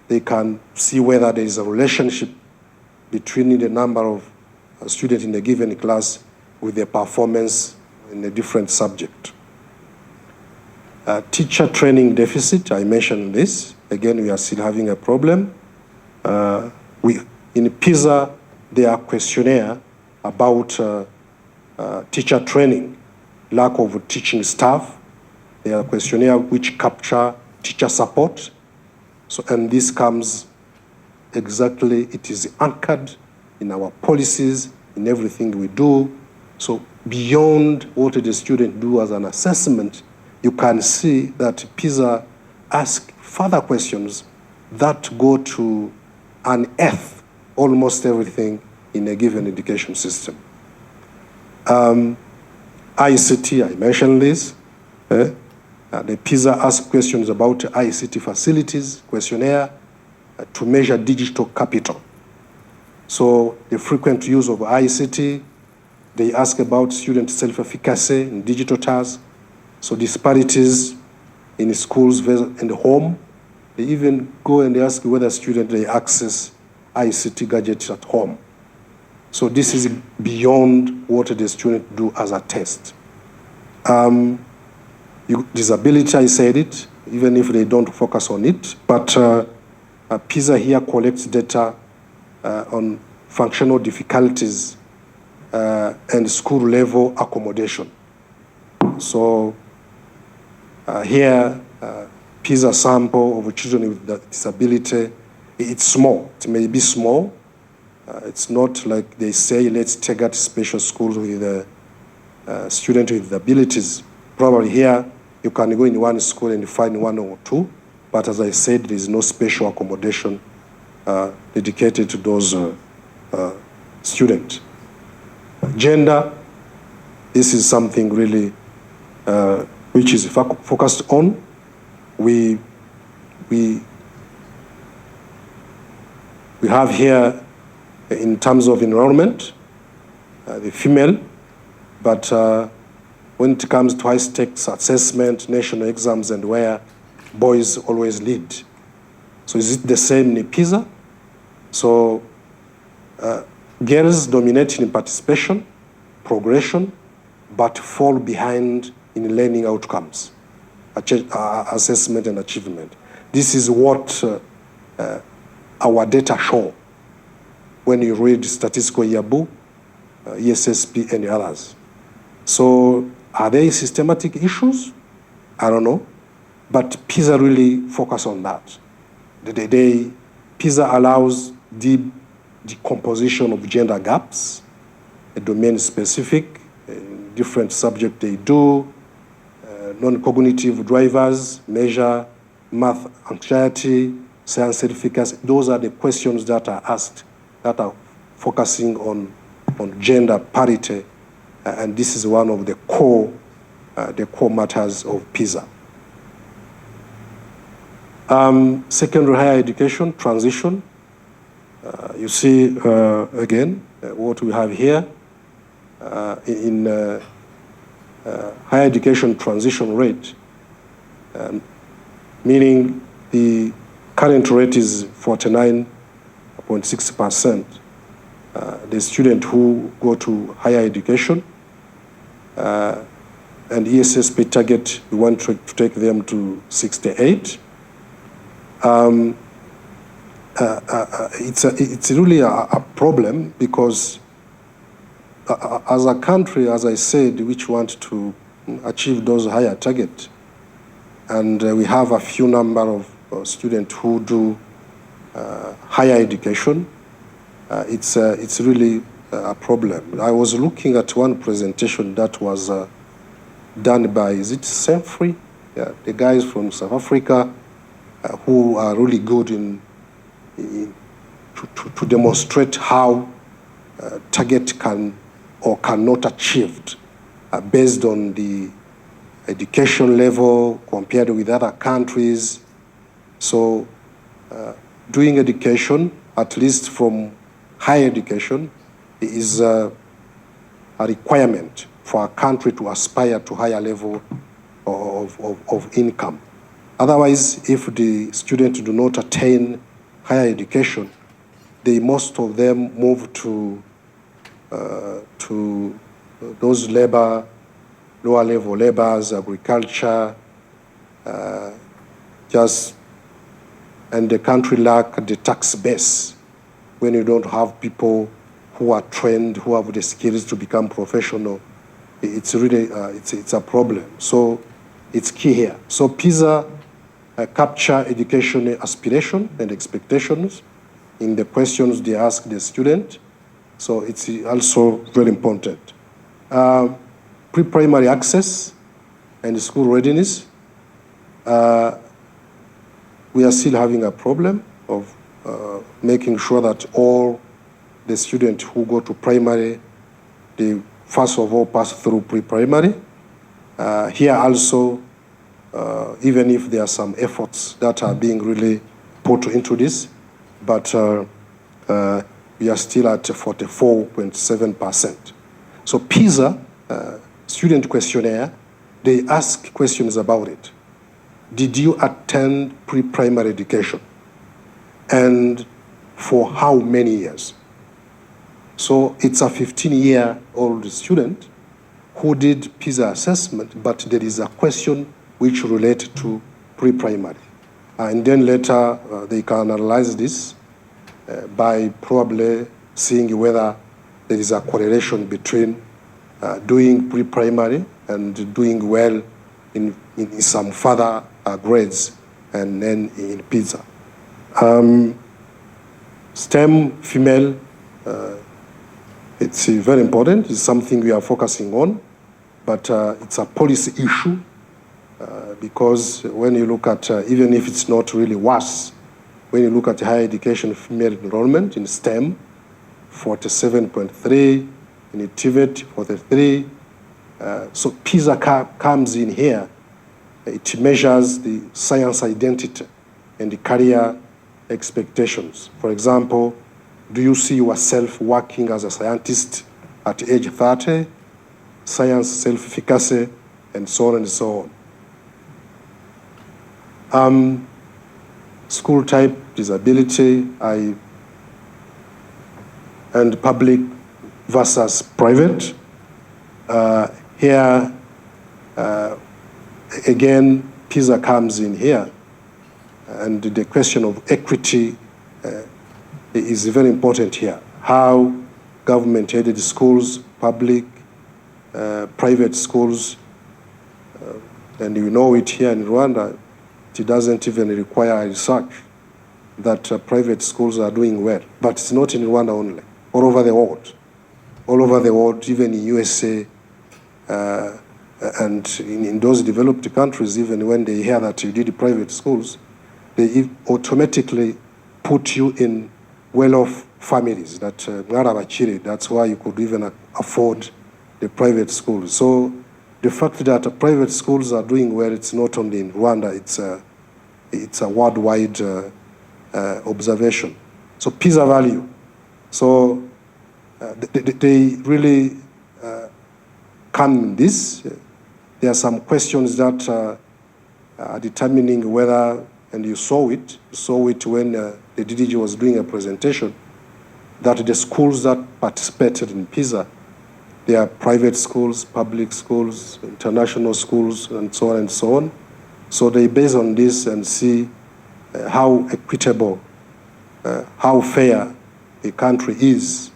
Speaker 1: they can see whether there is a relationship between the number of students in a given class with their performance in a different subject. Teacher training deficit, I mentioned this. Again, we are still having a problem. In Pisa, there are questionnaire about teacher training, lack of teaching staff. There are questionnaire which capture teacher support. So, and this comes exactly, it is anchored in our policies, in everything we do. So beyond what the student do as an assessment, you can see that Pisa asks further questions that go to unearth almost everything in a given education system. ICT, I mentioned this. The Pisa asks questions about ICT facilities, questionnaire, to measure digital capital. So the frequent use of ICT, they ask about student self-efficacy in digital tasks. So disparities in schools and home. They even go and ask whether students they access ICT gadgets at home. So this is beyond what the student do as a test. Disability, I said it, even if they don't focus on it, but Pisa here collects data on functional difficulties and school level accommodation. So here, Pisa sample of children with disability, it's small. It may be small. It's not like they say, let's take out special schools with students with abilities. Probably here, you can go in one school and find one or two, but as I said, there is no special accommodation dedicated to those students. Gender, this is something really which is focused on. We have here, in terms of enrollment, the female, but when it comes to high-stakes assessment, national exams, and where boys always lead. So is it the same in Pisa? So girls dominate in participation, progression, but fall behind in learning outcomes, assessment and achievement. This is what our data show when you read statistical yearbook, ESSP, and others. So are there systematic issues? I don't know. But Pisa really focus on that. Pisa allows deep decomposition of gender gaps, a domain-specific, different subject they do, non-cognitive drivers, measure, math anxiety, science certificates. Those are the questions that are asked that are focusing on gender parity, and this is one of the core matters of Pisa. Secondary higher education transition. You see again what we have here in higher education transition rate, meaning the current rate is 49.6%. The students who go to higher education and ESSP target, we want to take them to 68. It's really a problem because as a country, as I said, which want to achieve those higher targets, and we have a few number of students who do higher education, it's really a problem. I was looking at one presentation that was done by, is it Semfrey? Yeah, the guys from South Africa who are really good to demonstrate how target can or cannot achieved based on the education level compared with other countries. So doing education, at least from higher education, is a requirement for a country to aspire to higher level of income. Otherwise, if the students do not attain higher education, most of them move to those lower level labors, agriculture, and the country lack the tax base when you don't have people who are trained, who have the skills to become professional. It's really, it's a problem. So it's key here. So Pisa capture education aspiration and expectations in the questions they ask the student. So it's also very important. Pre-primary access and school readiness. We are still having a problem of making sure that all the students who go to primary, they first of all pass through pre-primary. Here also, even if there are some efforts that are being really put into this, but we are still at 44.7%. So Pisa student questionnaire, they ask questions about it. did you attend pre-primary education? And for how many years? So it's a 15-year-old student who did PISA assessment, but there is a question which relates to pre-primary. And then later they can analyze this by probably seeing whether there is a correlation between doing pre-primary and doing well in some further grades and then in PISA. STEM female, it's very important. It's something we are focusing on, but it's a policy issue because when you look at, even if it's not really worse, when you look at higher education female enrollment in STEM, 47.3, in TVET, 43. So PISA comes in here. It measures the science identity and the career expectations. For example, do you see yourself working as a scientist at age 30? Science self-efficacy, and so on and so on. School type, disability, and public versus private. Here, again, PISA comes in here, and the question of equity is very important here. How government-aided schools, public, private schools, and you know it here in Rwanda, it doesn't even require research that private schools are doing well. But it's not in Rwanda only, all over the world. All over the world, even in USA, and in those developed countries, even when they hear that you did private schools, they automatically put you in well-off families, that's why you could even afford the private schools. So the fact that private schools are doing well, it's not only in Rwanda, it's a worldwide observation. So PISA value. So they really come in this. There are some questions that are determining whether, and you saw it when the DDG was doing a presentation, that the schools that participated in PISA, they are private schools, public schools, international schools, and so on and so on. So they base on this and see how equitable, how fair a country is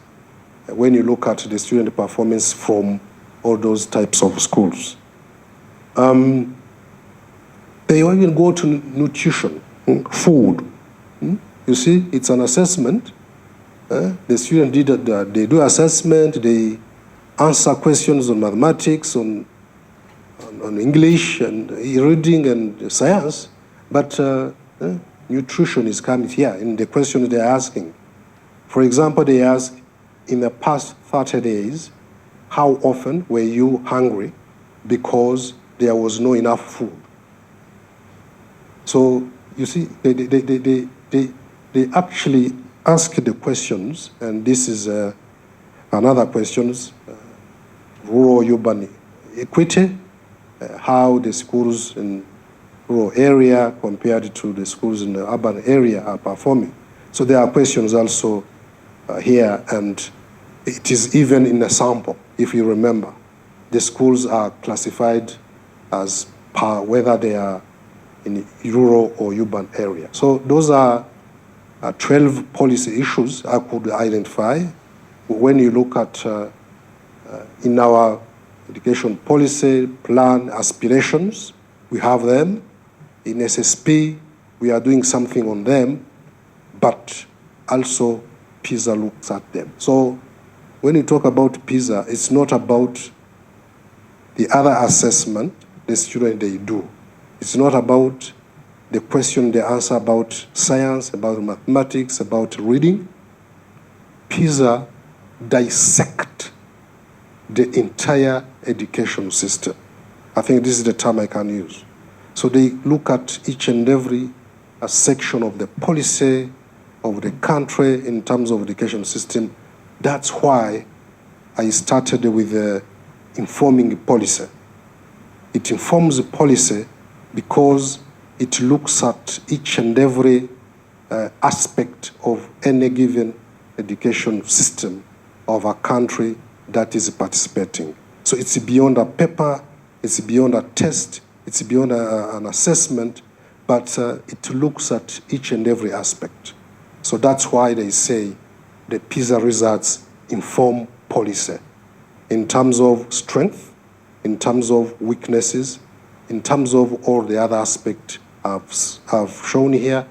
Speaker 1: when you look at the student performance from all those types of schools. They even go to nutrition, food. You see, it's an assessment. The student they do assessment, they answer questions on mathematics, on English, and reading and science, but nutrition is coming here in the questions they're asking. For example, they ask, in the past 30 days, how often were you hungry because there was no enough food? So you see, they actually ask the questions, and this is another questions, rural-urban equity, how the schools in rural area compared to the schools in the urban area are performing. So there are questions also here, and it is even in a sample, if you remember. The schools are classified as per whether they are in rural or urban area. So those are 12 policy issues I could identify. When you look at in our education policy, plan, aspirations, we have them. In SSP, we are doing something on them, but also PISA looks at them. So when you talk about PISA, it's not about the other assessment the student they do. It's not about the question they answer about science, about mathematics, about reading. PISA dissect the entire education system. I think this is the term I can use. So they look at each and every section of the policy of the country in terms of education system. That's why I started with informing policy. It informs the policy because it looks at each and every aspect of any given education system of a country that is participating. So it's beyond a paper, it's beyond a test, it's beyond an assessment, but it looks at each and every aspect. So that's why they say the PISA results inform policy in terms of strength, in terms of weaknesses, in terms of all the other aspects I've shown here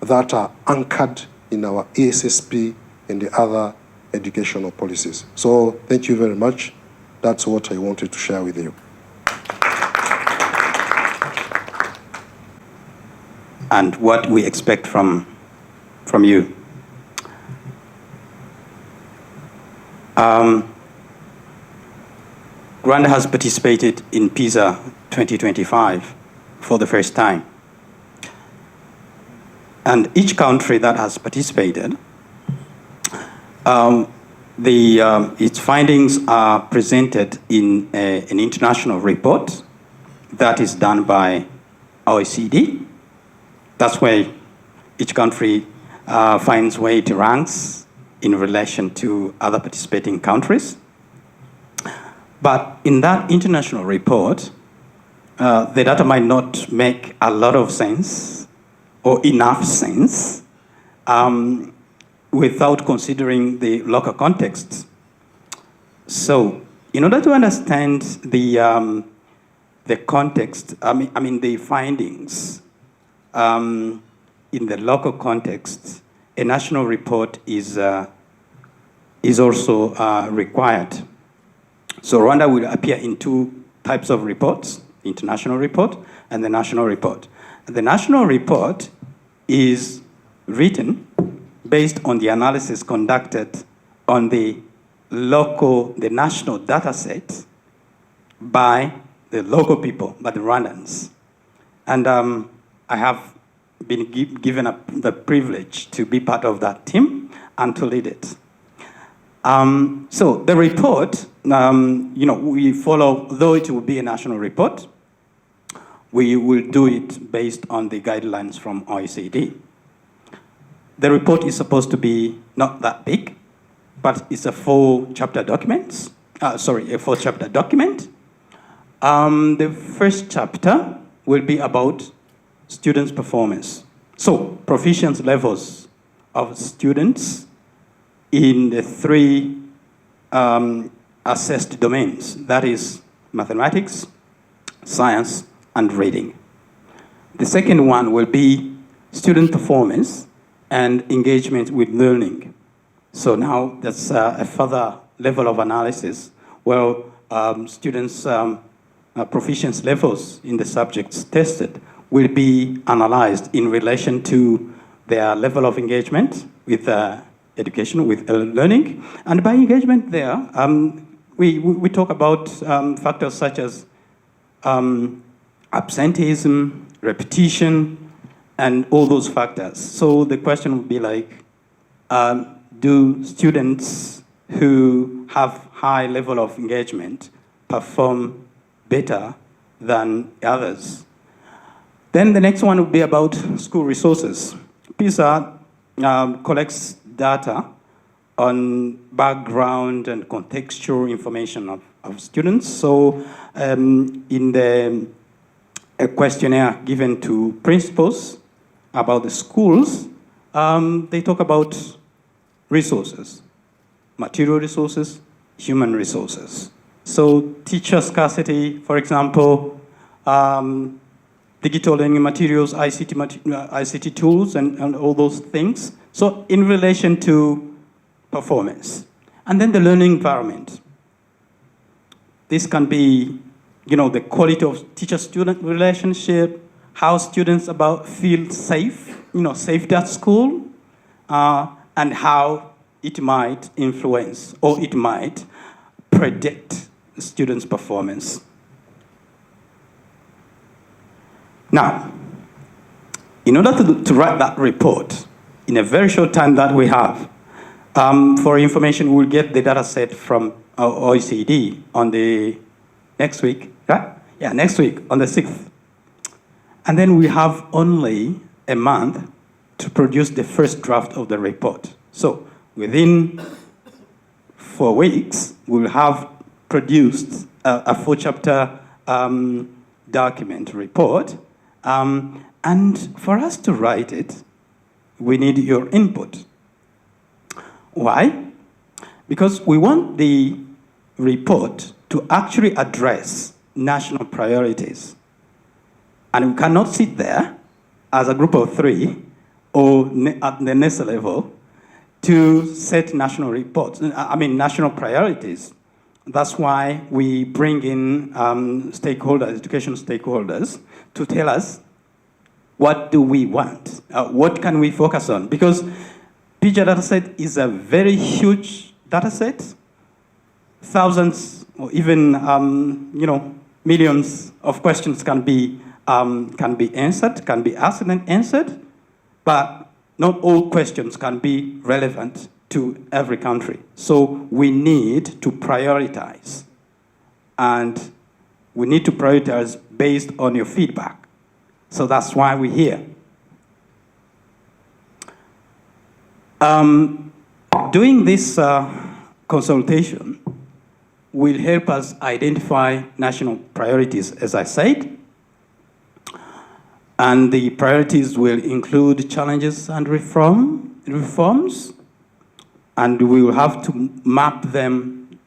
Speaker 1: that are anchored in our ESSP and the other educational policies. So thank you very much. That's what I wanted to share with you.
Speaker 5: And what we expect from you. Rwanda has participated in PISA 2025 for the first time. And each country that has participated, its findings are presented in an international report that is done by OECD. That's where each country finds where it ranks in relation to other participating countries. But in that international report, the data might not make a lot of sense or enough sense without considering the local context. So, in order to understand the context, the findings in the local context, a national report is also required. So Rwanda will appear in two types of reports: international report and the national report. The national report is written based on the analysis conducted on the national data set by the local people, by the Rwandans. And I have been given the privilege to be part of that team and to lead it. So the report, we follow, though it will be a national report, we will do it based on the guidelines from OECD. The report is supposed to be not that big, but it's a 4-chapter document. The first chapter will be about students' performance. So proficiency levels of students in the 3 assessed domains, that is mathematics, science, and reading. The second one will be student performance and engagement with learning. So now that's a further level of analysis where students' proficiency levels in the subjects tested will be analyzed in relation to their level of engagement with education, with learning. And by engagement there, we talk about factors such as absenteeism, repetition, and all those factors. So the question would be like, do students who have high level of engagement perform better than others? Then the next one would be about school resources. PISA collects data on background and contextual information of students. So in the questionnaire given to principals about the schools, they talk about resources, material resources, human resources. So teacher scarcity, for example, digital learning materials, ICT tools, and all those things. So in relation to performance. And then the learning environment. This can be, the quality of teacher-student relationship, how students feel safe, safety at school, and how it might influence or it might predict students' performance. Now, in order to write that report, in a very short time that we have, for information, we'll get the data set from OECD on the next week, right? Yeah, next week, on the 6th. And then we have only a month to produce the first draft of the report. So within 4 weeks, we will have produced a 4-chapter document report. And for us to write it, we need your input. Why? Because we want the report to actually address national priorities. And we cannot sit there as a group of 3 or at the Nesa level to set national reports, national priorities. That's why we bring in stakeholders, education stakeholders, to tell us what do we want, what can we focus on? Because PISA dataset is a very huge dataset. Thousands or even millions of questions can be answered, can be asked and answered, but not all questions can be relevant to every country. So we need to prioritize, and we need to prioritize based on your feedback. So that's why we're here. Doing this consultation will help us identify national priorities, as I said. And the priorities will include challenges and reforms. And we will have to map them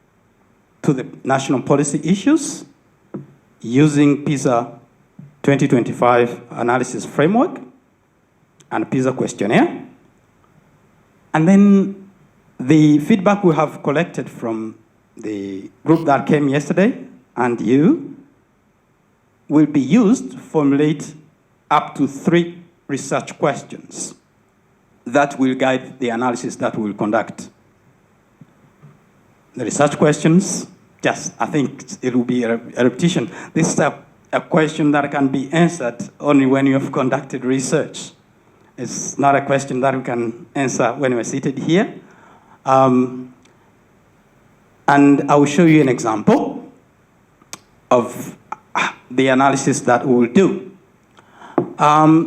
Speaker 5: to the national policy issues using PISA 2025 analysis framework and PISA questionnaire. And then the feedback we have collected from the group that came yesterday and you will be used to formulate up to 3 research questions that will guide the analysis that we will conduct. The research questions, I think it will be a repetition. This is a question that can be answered only when you have conducted research. It's not a question that we can answer when we're seated here. And I will show you an example of the analysis that we will do.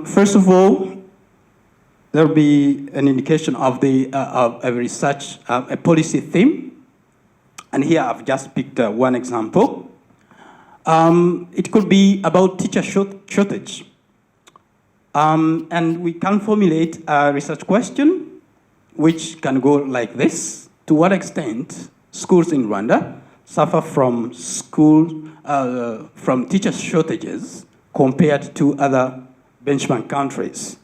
Speaker 5: First of all, there will be an indication of a research, a policy theme. And here I've just picked one example. It could be about teacher shortage. And we can formulate a research question which can go like this. To what extent schools in Rwanda suffer from teacher shortages compared to other benchmark countries?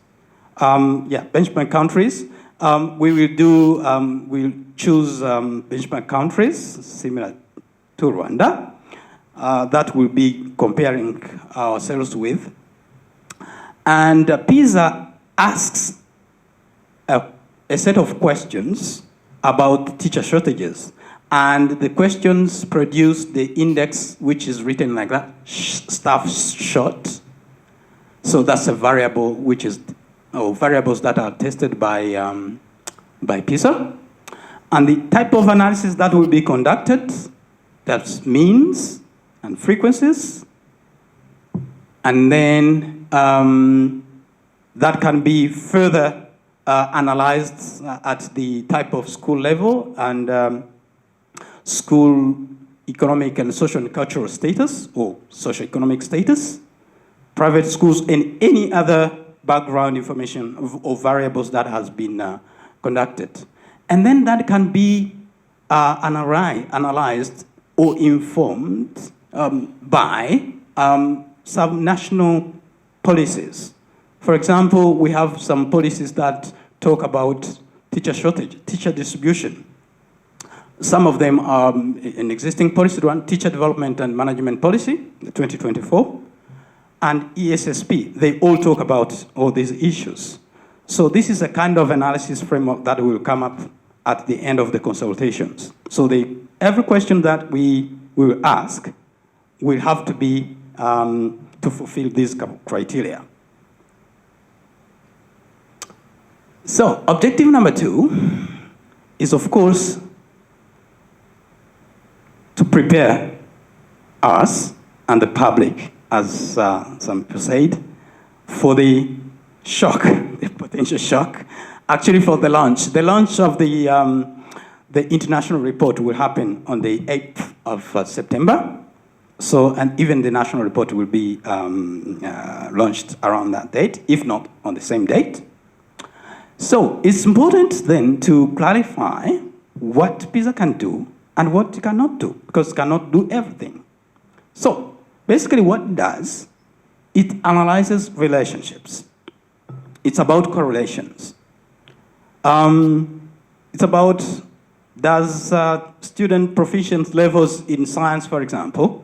Speaker 5: Benchmark countries. We'll choose benchmark countries similar to Rwanda that we'll be comparing ourselves with. And PISA asks a set of questions about teacher shortages. And the questions produce the index, which is written like that, staff short. So that's a variable which is, variables that are tested by PISA. And the type of analysis that will be conducted, that's means and frequencies. And then that can be further analyzed at the type of school level and school economic and social and cultural status or socioeconomic status, private schools, and any other background information or variables that has been conducted. And then that can be analyzed or informed by some national policies. For example, we have some policies that talk about teacher shortage, teacher distribution. Some of them are an existing policy, one, Teacher Development and Management Policy, 2024, and ESSP. They all talk about all these issues. So this is a kind of analysis framework that will come up at the end of the consultations. So every question that we will ask will have to be to fulfill these criteria. So objective number 2 is, of course, to prepare us and the public, as some people said, for the shock, the potential shock, actually for the launch. The launch of the international report will happen on the 8th of September. So, and even the national report will be launched around that date, if not on the same date. So it's important then to clarify what Pisa can do and what it cannot do, because it cannot do everything. So basically what it does, it analyzes relationships. It's about correlations. It's about, does student proficiency levels in science, for example,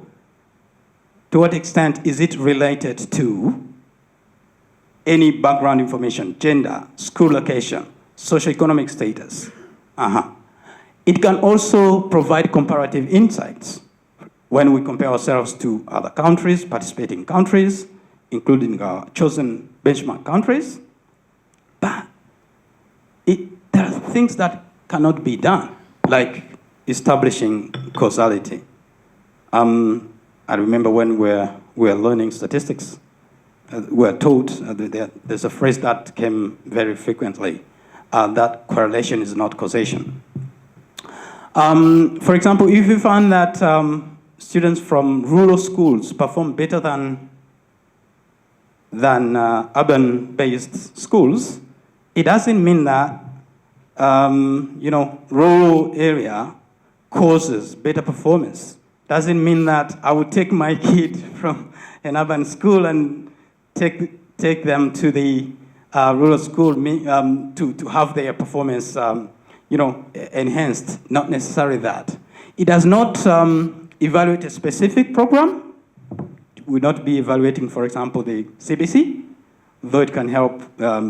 Speaker 5: to what extent is it related to any background information, gender, school location, socioeconomic status? It can also provide comparative insights when we compare ourselves to other countries, participating countries, including our chosen benchmark countries. But there are things that cannot be done, like establishing causality. I remember when we were learning statistics, we were taught there's a phrase that came very frequently, that correlation is not causation. For example, if you find that students from rural schools perform better than urban-based schools, it doesn't mean that rural area causes better performance. Doesn't mean that I would take my kid from an urban school and take them to the rural school to have their performance enhanced. Not necessarily that. It does not evaluate a specific program. It will not be evaluating, for example, the CBC, though it can help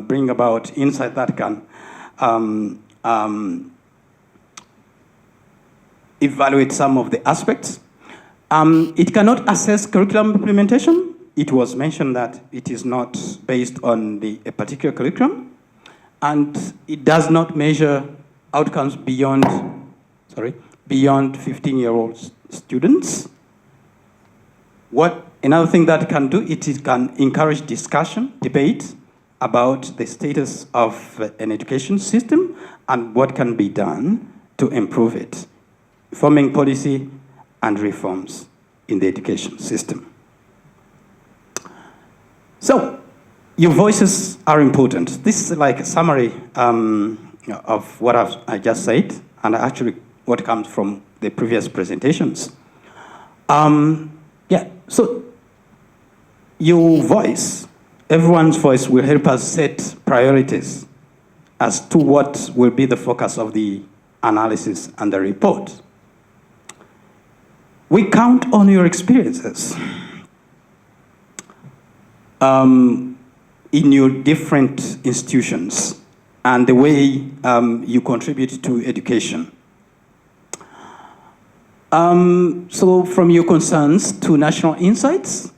Speaker 5: bring about insight that can evaluate some of the aspects. It cannot assess curriculum implementation. It was mentioned that it is not based on a particular curriculum, and it does not measure outcomes beyond 15-year-old students. Another thing that it can do, it can encourage discussion, debate about the status of an education system and what can be done to improve it, forming policy and reforms in the education system. So, your voices are important. This is like a summary of what I just said, and actually what comes from the previous presentations. So your voice, everyone's voice will help us set priorities as to what will be the focus of the analysis and the report. We count on your experiences in your different institutions and the way you contribute to education. So from your concerns to national insights,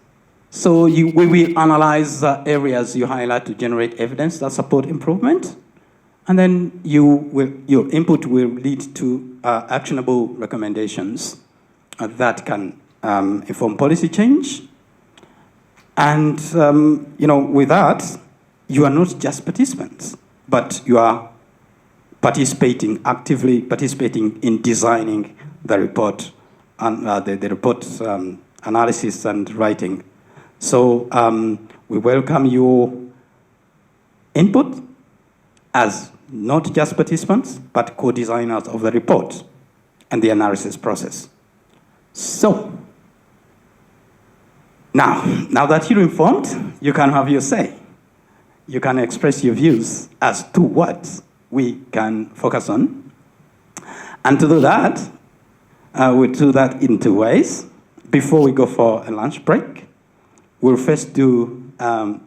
Speaker 5: so we will analyze areas you highlight to generate evidence that support improvement, and then your input will lead to actionable recommendations that can inform policy change. And with that, you are not just participants, but you are actively participating in designing the report and the report analysis and writing. So we welcome your input as not just participants, but co-designers of the report and the analysis process. So now that you're informed, you can have your say. You can express your views as to what we can focus on. And to do that, we'll do that in two ways. Before we go for a lunch break, we'll first do, there's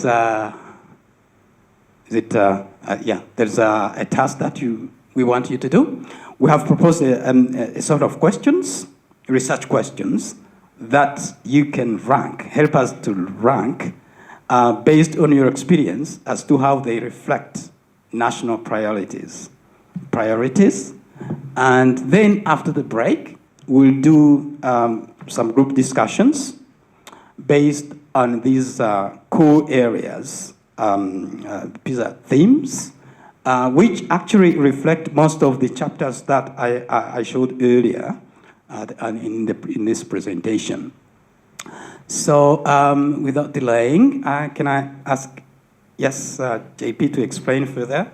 Speaker 5: a task that we want you to do. We have proposed a sort of questions, research questions, that you can rank, help us to rank based on your experience as to how they reflect national priorities. And then after the break, we'll do some group discussions based on these core areas, Pisa themes, which actually reflect most of the chapters that I showed earlier in this presentation. So without delaying, can I ask, yes, JP to explain further?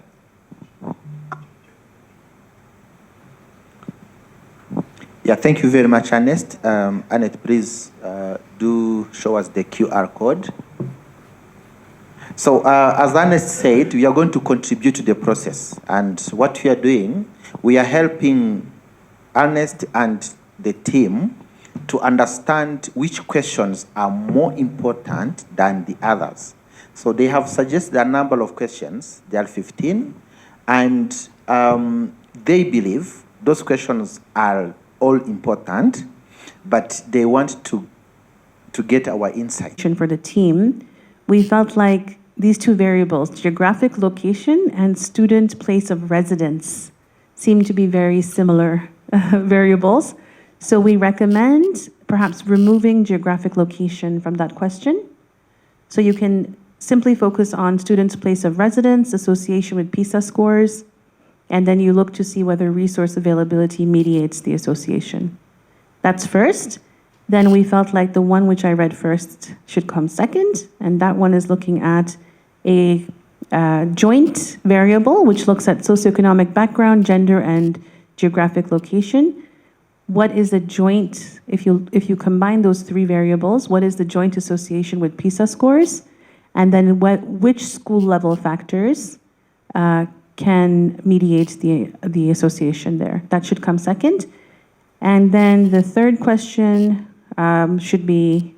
Speaker 2: Yeah, thank you very much, Ernest. Annette, please do show us the QR code. So as Ernest said, we are going to contribute to the process. And what we are doing, we are helping Ernest and the team to understand which questions are more important than the others. So they have suggested a number of questions. There are 15. And they believe those questions are all important, but they want to get our insight.
Speaker 6: For the team, we felt like these two variables, geographic location and student place of residence, seem to be very similar variables. So we recommend perhaps removing geographic location from that question. So you can simply focus on students' place of residence, association with PISA scores, and then you look to see whether resource availability mediates the association. That's first. Then we felt like the one which I read first should come second, and that one is looking at a joint variable, which looks at socioeconomic background, gender, and geographic location. What is the joint, if you combine those three variables, what is the joint association with PISA scores? And then which school level factors can mediate the association there? That should come second. And then the third question should be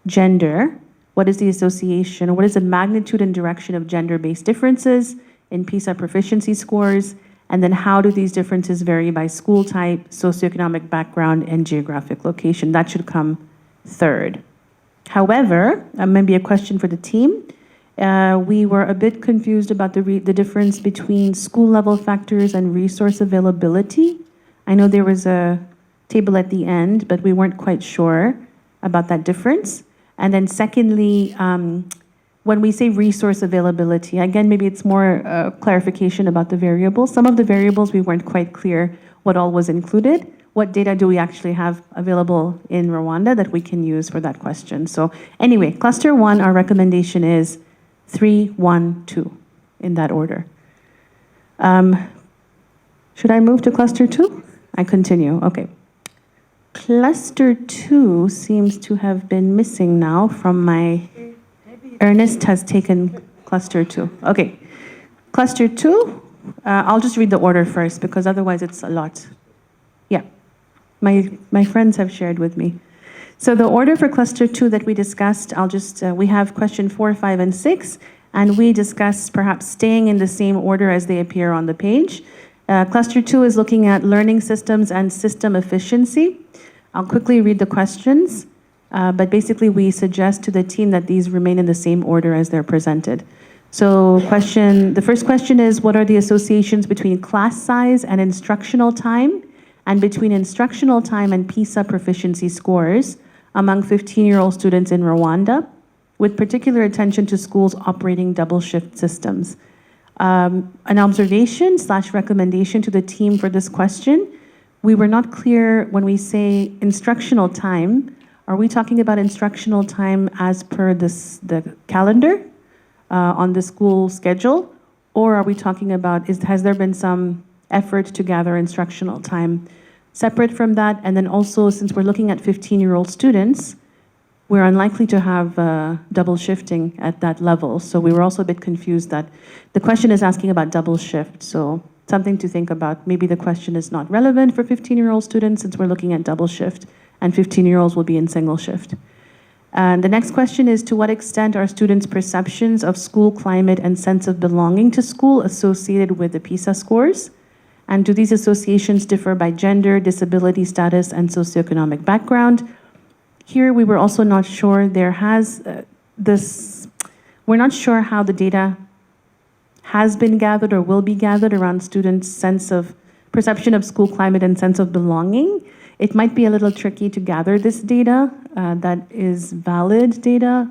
Speaker 6: gender. What is the association, or what is the magnitude and direction of gender-based differences in PISA proficiency scores? And then how do these differences vary by school type, socioeconomic background, and geographic location? That should come third. However, maybe a question for the team. We were a bit confused about the difference between school level factors and resource availability. I know there was a table at the end, but we weren't quite sure about that difference. And then secondly, when we say resource availability, again, maybe it's more clarification about the variables. Some of the variables we weren't quite clear what all was included. What data do we actually have available in Rwanda that we can use for that question? So anyway, cluster 1, our recommendation is 3, 1, 2 in that order. Should I move to cluster 2? I continue, okay. Cluster 2 seems to have been missing now from my, Ernest has taken cluster 2. Okay, cluster 2, I'll just read the order first because otherwise it's a lot. Yeah, my friends have shared with me. So the order for cluster 2 that we discussed, we have question 4, 5, and 6, and we discussed perhaps staying in the same order as they appear on the page. Cluster 2 is looking at learning systems and system efficiency. I'll quickly read the questions, but basically we suggest to the team that these remain in the same order as they're presented. So the first question is, what are the associations between class size and instructional time, and between instructional time and PISA proficiency scores among 15-year-old students in Rwanda, with particular attention to schools operating double shift systems? An observation / recommendation to the team for this question. We were not clear when we say instructional time. Are we talking about instructional time as per the calendar on the school schedule? Or are we talking about, has there been some effort to gather instructional time separate from that? And then also, since we're looking at 15-year-old students, we're unlikely to have double shifting at that level. So we were also a bit confused that the question is asking about double shift. So something to think about. Maybe the question is not relevant for 15-year-old students since we're looking at double shift, and 15-year-olds will be in single shift. And the next question is, to what extent are students' perceptions of school climate and sense of belonging to school associated with the PISA scores? And do these associations differ by gender, disability status, and socioeconomic background? Here, we were also not sure. We're not sure how the data has been gathered or will be gathered around students' sense of perception of school climate and sense of belonging. It might be a little tricky to gather this data that is valid data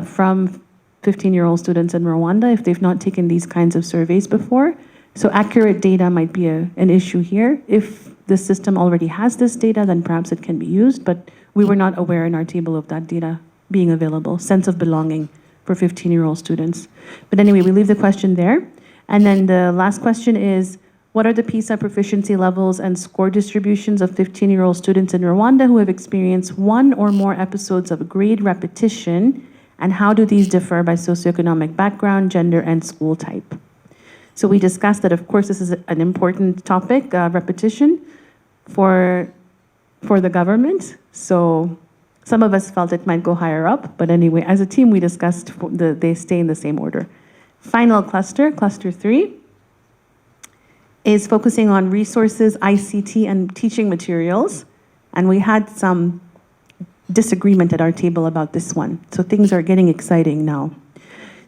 Speaker 6: from 15-year-old students in Rwanda if they've not taken these kinds of surveys before. So accurate data might be an issue here. If the system already has this data, then perhaps it can be used, but we were not aware in our table of that data being available, sense of belonging for 15-year-old students. But anyway, we leave the question there. And then the last question is, what are the PISA proficiency levels and score distributions of 15-year-old students in Rwanda who have experienced one or more episodes of grade repetition, and how do these differ by socioeconomic background, gender, and school type? So we discussed that, of course, this is an important topic, repetition, for the government. So some of us felt it might go higher up, but anyway, as a team, we discussed they stay in the same order. Final cluster, cluster 3, is focusing on resources, ICT, and teaching materials. And we had some disagreement at our table about this one. So things are getting exciting now.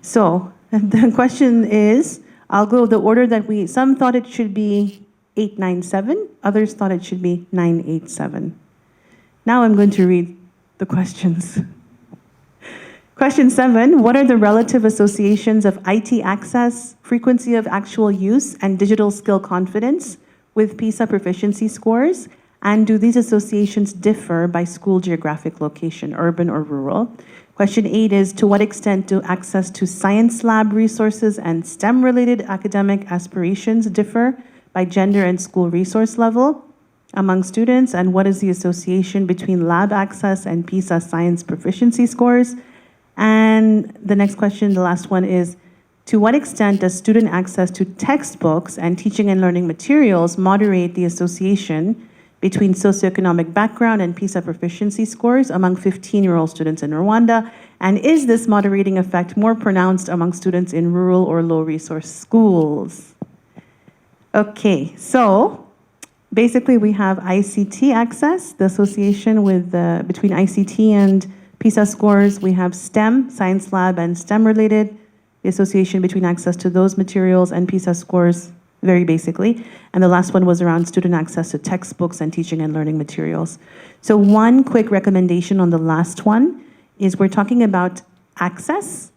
Speaker 6: So the question is, I'll go the order that some thought it should be 897, others thought it should be 987. Now I'm going to read the questions. Question 7, what are the relative associations of IT access, frequency of actual use, and digital skill confidence with PISA proficiency scores? And do these associations differ by school geographic location, urban or rural? Question 8 is, to what extent do access to science lab resources and STEM-related academic aspirations differ by gender and school resource level among students? And what is the association between lab access and PISA science proficiency scores? And the next question, the last one, is, to what extent does student access to textbooks and teaching and learning materials moderate the association between socioeconomic background and PISA proficiency scores among 15-year-old students in Rwanda? And is this moderating effect more pronounced among students in rural or low-resource schools? Okay, so basically we have ICT access, the association with between ICT and PISA scores. We have STEM, science lab, and STEM-related, the association between access to those materials and PISA scores, very basically. And the last one was around student access to textbooks and teaching and learning materials. So one quick recommendation on the last one is we're talking about access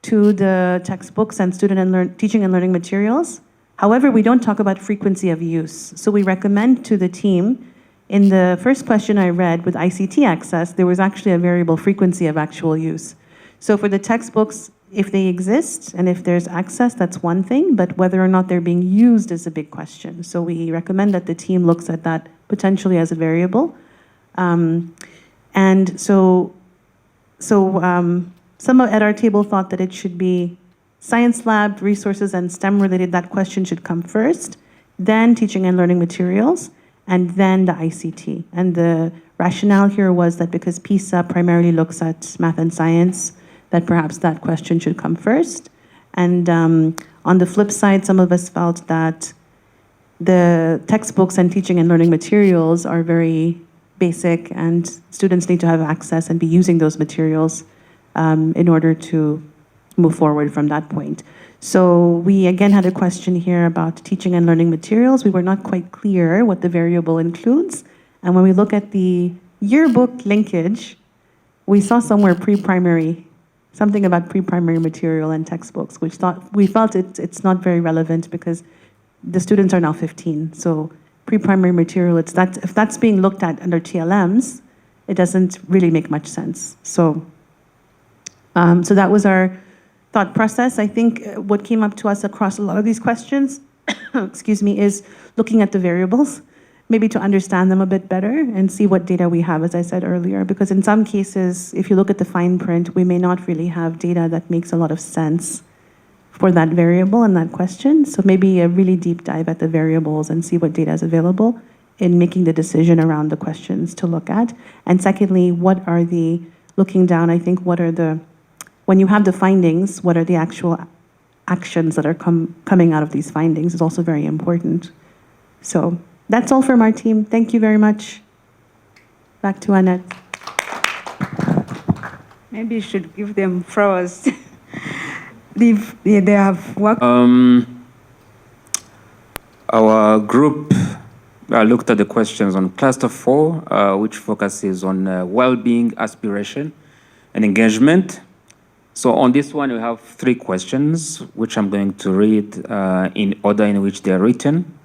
Speaker 6: to the textbooks and teaching and learning materials. However, we don't talk about frequency of use. So we recommend to the team, in the first question I read with ICT access, there was actually a variable frequency of actual use. So for the textbooks, if they exist and if there's access, that's one thing, but whether or not they're being used is a big question. So we recommend that the team looks at that potentially as a variable. And some at our table thought that it should be science lab, resources, and STEM-related. That question should come first, then teaching and learning materials, and then the ICT. And the rationale here was that because PISA primarily looks at math and science, that perhaps that question should come first. And on the flip side, some of us felt that the textbooks and teaching and learning materials are very basic, and students need to have access and be using those materials in order to move forward from that point. So we again had a question here about teaching and learning materials. We were not quite clear what the variable includes. And when we look at the yearbook linkage, we saw somewhere pre-primary, something about pre-primary material and textbooks, which we felt it's not very relevant because the students are now 15. So pre-primary material, if that's being looked at under TLMs, it doesn't really make much sense. So that was our thought process. I think what came up to us across a lot of these questions, excuse me, is looking at the variables, maybe to understand them a bit better and see what data we have, as I said earlier, because in some cases, if you look at the fine print, we may not really have data that makes a lot of sense for that variable and that question. So maybe a really deep dive at the variables and see what data is available in making the decision around the questions to look at. And secondly, looking down, I think when you have the findings, what are the actual actions that are coming out of these findings is also very important. So that's all from our team. Thank you very much. Back to Annette.
Speaker 7: Maybe you should give them flowers. they have worked.
Speaker 8: Our group looked at the questions on cluster 4, which focuses on well-being, aspiration, and engagement. So on this one, we have 3 questions, which I'm going to read in order in which they are written.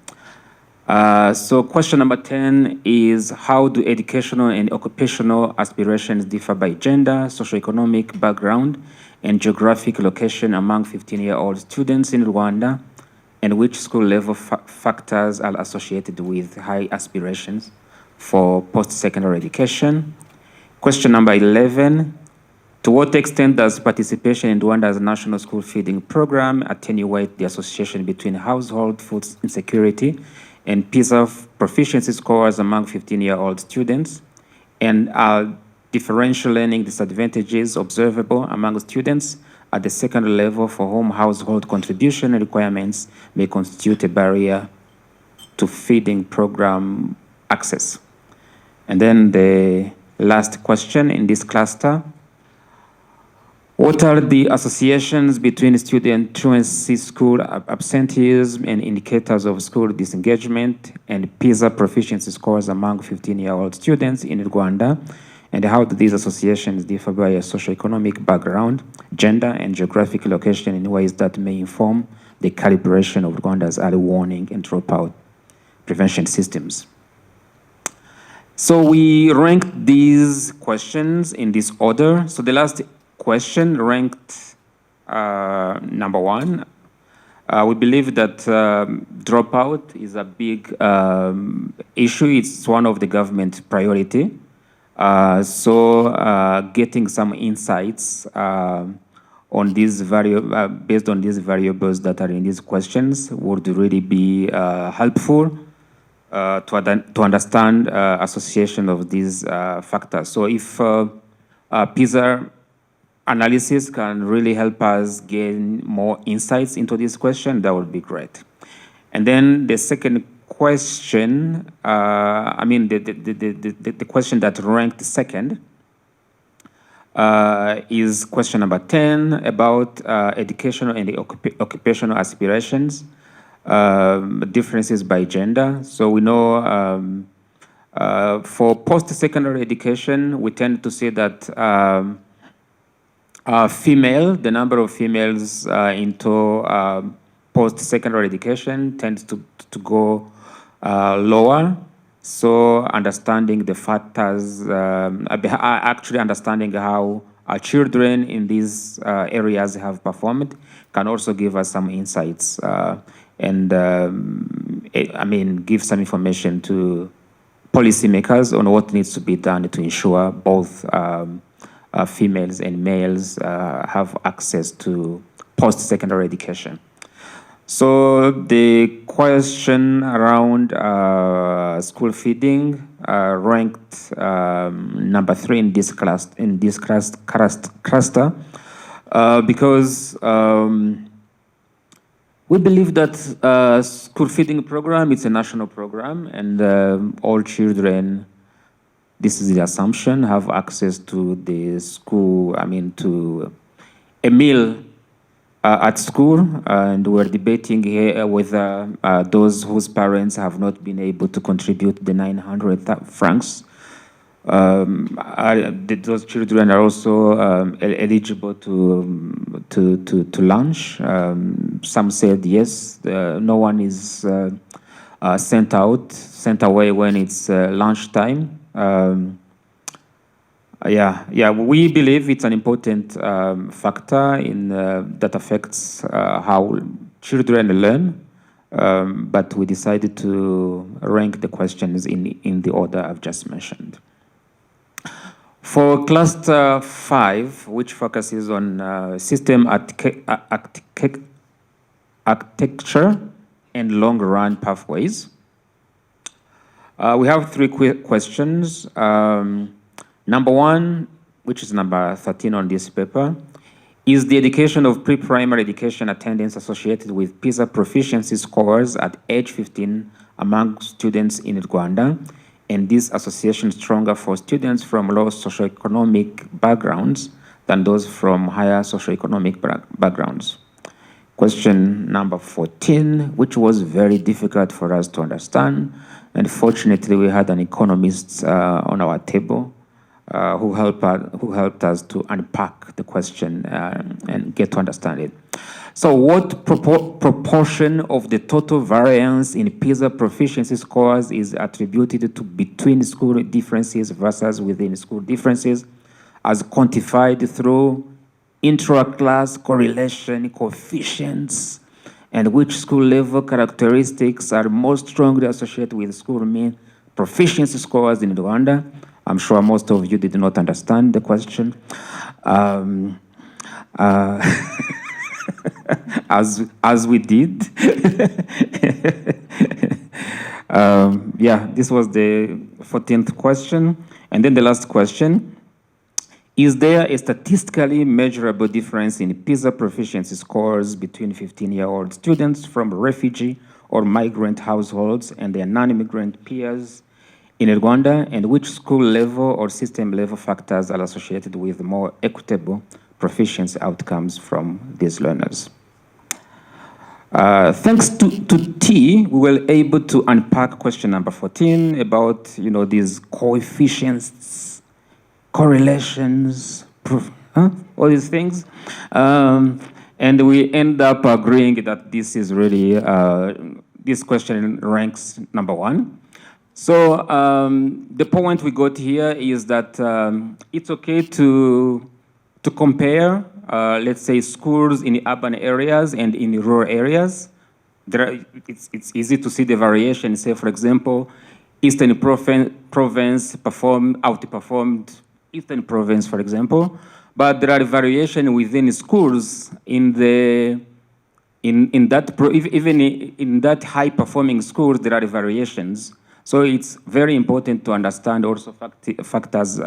Speaker 8: So question number 10 is, how do educational and occupational aspirations differ by gender, socioeconomic background, and geographic location among 15-year-old students in Rwanda? And which school level factors are associated with high aspirations for post-secondary education? Question number 11, to what extent does participation in Rwanda's national school feeding program attenuate the association between household food insecurity and Pisa proficiency scores among 15-year-old students? And are differential learning disadvantages observable among students at the secondary level for whom household contribution requirements may constitute a barrier to feeding program access? And then the last question in this cluster, what are the associations between student truancy, school absenteeism, and indicators of school disengagement and PISA proficiency scores among 15-year-old students in Rwanda? And how do these associations differ by a socioeconomic background, gender, and geographic location in ways that may inform the calibration of Rwanda's early warning and dropout prevention systems? So we ranked these questions in this order. So the last question ranked number 1. We believe that dropout is a big issue. It's one of the government priority. So getting some insights on these based on these variables that are in these questions would really be helpful to understand association of these factors. So if PISA analysis can really help us gain more insights into this question, that would be great. And then the second question, the question that ranked second is question number 10 about educational and occupational aspirations, differences by gender. So we know for post-secondary education, we tend to see that the number of females into post-secondary education tends to go lower. So understanding the factors, actually understanding how our children in these areas have performed can also give us some insights and give some information to policymakers on what needs to be done to ensure both females and males have access to post-secondary education. So the question around school feeding ranked number 3 in this cluster because we believe that school feeding program is a national program, and all children, this is the assumption, have access to the school, to a meal at school, and we're debating here whether those whose parents have not been able to contribute the 900 francs. Those children are also eligible to lunch. Some said yes. No one is sent away when it's lunchtime. We believe it's an important factor in that affects how children learn, but we decided to rank the questions in the order I've just mentioned. For cluster 5, which focuses on system architecture and long-run pathways, we have 3 questions. Number 1, which is number 13 on this paper, is the education of pre-primary education attendance associated with PISA proficiency scores at age 15 among students in Rwanda, and this association stronger for students from low socioeconomic backgrounds than those from higher socioeconomic backgrounds? Question number 14, which was very difficult for us to understand. And fortunately, we had an economist on our table who helped us to unpack the question and get to understand it. So what proportion of the total variance in PISA proficiency scores is attributed to between school differences versus within school differences as quantified through intra-class correlation coefficients, and which school level characteristics are most strongly associated with school mean proficiency scores in Rwanda? I'm sure most of you did not understand the question. As we did. Yeah, this was the 14th question. And then the last question. Is there a statistically measurable difference in PISA proficiency scores between 15-year-old students from refugee or migrant households and their non-immigrant peers in Rwanda, and which school level or system level factors are associated with more equitable proficiency outcomes from these learners? Thanks to T, we were able to unpack question number 14 about these coefficients, correlations, all these things, and we end up agreeing that this is really this question ranks number 1. So the point we got here is that it's okay to compare, let's say, schools in the urban areas and in the rural areas. It's easy to see the variation. Say, for example, Eastern Province outperformed Eastern Province, for example, but there are variation within schools in that high-performing schools. There are variations. So it's very important to understand also factors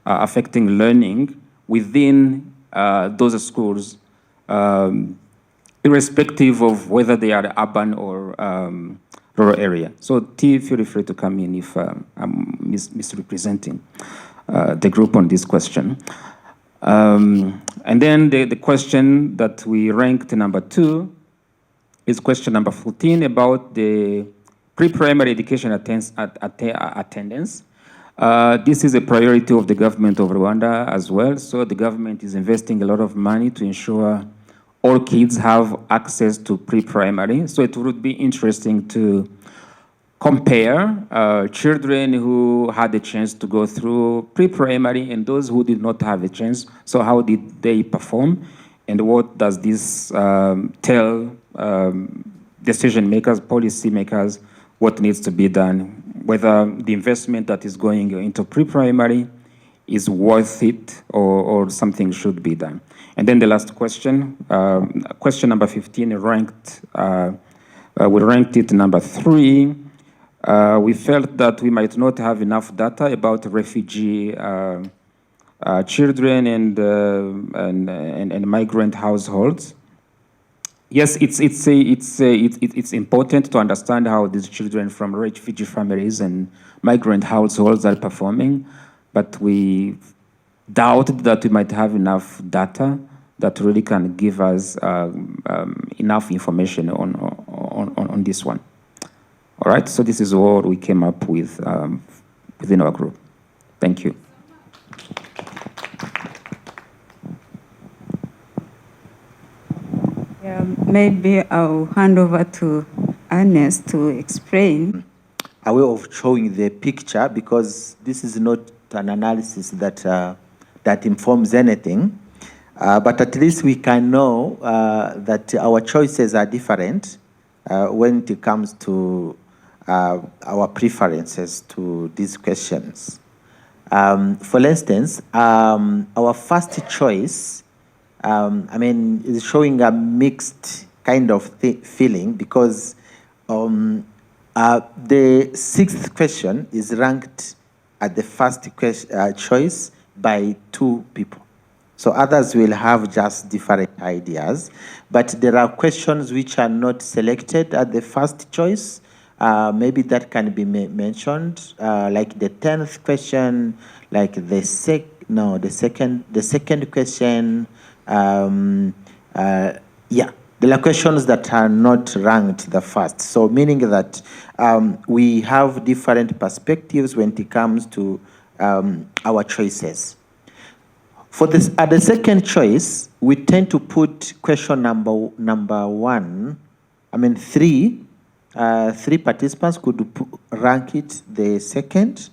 Speaker 8: affecting learning within those schools, irrespective of whether they are urban or rural area. So T, feel free to come in if I'm misrepresenting the group on this question. And then the question that we ranked number 2 is question number 14 about the pre-primary education attendance. This is a priority of the government of Rwanda as well. So the government is investing a lot of money to ensure all kids have access to pre-primary. So it would be interesting to compare children who had a chance to go through pre-primary and those who did not have a chance. So how did they perform? And what does this tell decision makers, policy makers, what needs to be done, whether the investment that is going into pre-primary is worth it or something should be done. And then the last question, question number 15, we ranked it number 3. We felt that we might not have enough data about refugee children and migrant households. Yes, it's important to understand how these children from refugee families and migrant households are performing, but we doubt that we might have enough data that really can give us enough information on this one. All right, so this is what we came up with within our group. Thank you.
Speaker 7: Maybe I'll hand over to Ernest to explain.
Speaker 2: A way of showing the picture, because this is not an analysis that informs anything, but at least we can know that our choices are different when it comes to our preferences to these questions. For instance, our first choice, is showing a mixed kind of feeling, because the 6th question is ranked at the first choice by 2 people. So others will have just different ideas, but there are questions which are not selected at the first choice. Maybe that can be mentioned, like the 10th question, like the second question. The There are questions that are not ranked the first. So meaning that we have different perspectives when it comes to our choices. For this, at the second choice, we tend to put question number one. I mean, three participants could rank it the second.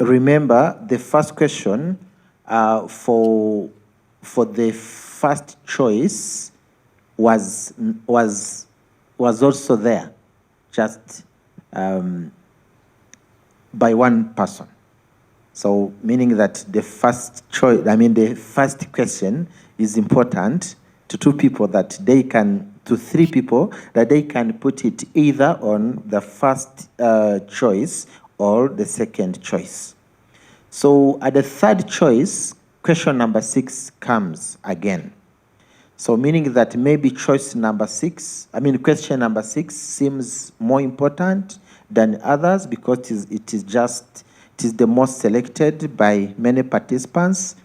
Speaker 2: Remember, the first question for the first choice was also there, just by one person. So meaning that the first choice, I mean the first question is important to two people that they can, to three people that they can put it either on the first choice or the second choice. So at the third choice, question number 6 comes again. So meaning that maybe question number 6 seems more important than others because it is the most selected by many participants,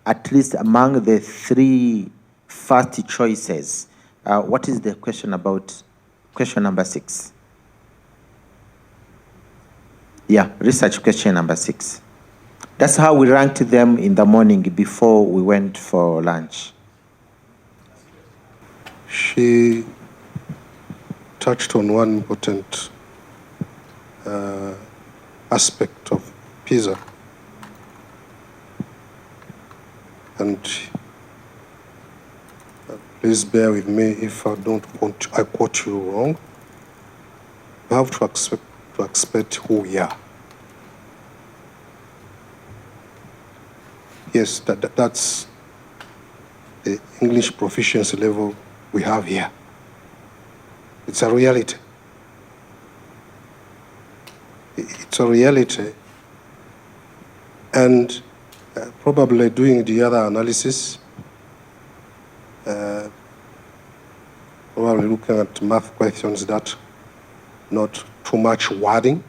Speaker 2: at least among the 3 first choices. What is the question about question number 6? Yeah, research question number 6. That's how we ranked them in the morning before we went for lunch.
Speaker 1: She touched on one important aspect of Pisa. And please bear with me if I quote you wrong. You have to expect who we are. Yes, that's the English proficiency level we have here. It's a reality. It's a reality. And probably doing the other analysis, probably looking at math questions that not too much wording,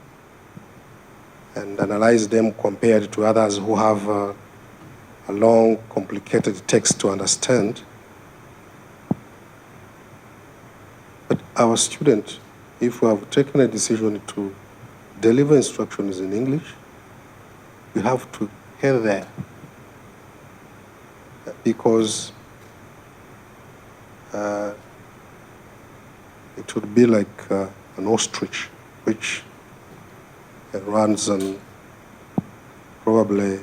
Speaker 1: and analyze them compared to others who have a long, complicated text to understand. But our student, if we have taken a decision to deliver instructions in English, we have to head there. Because it would be like an ostrich, which runs and probably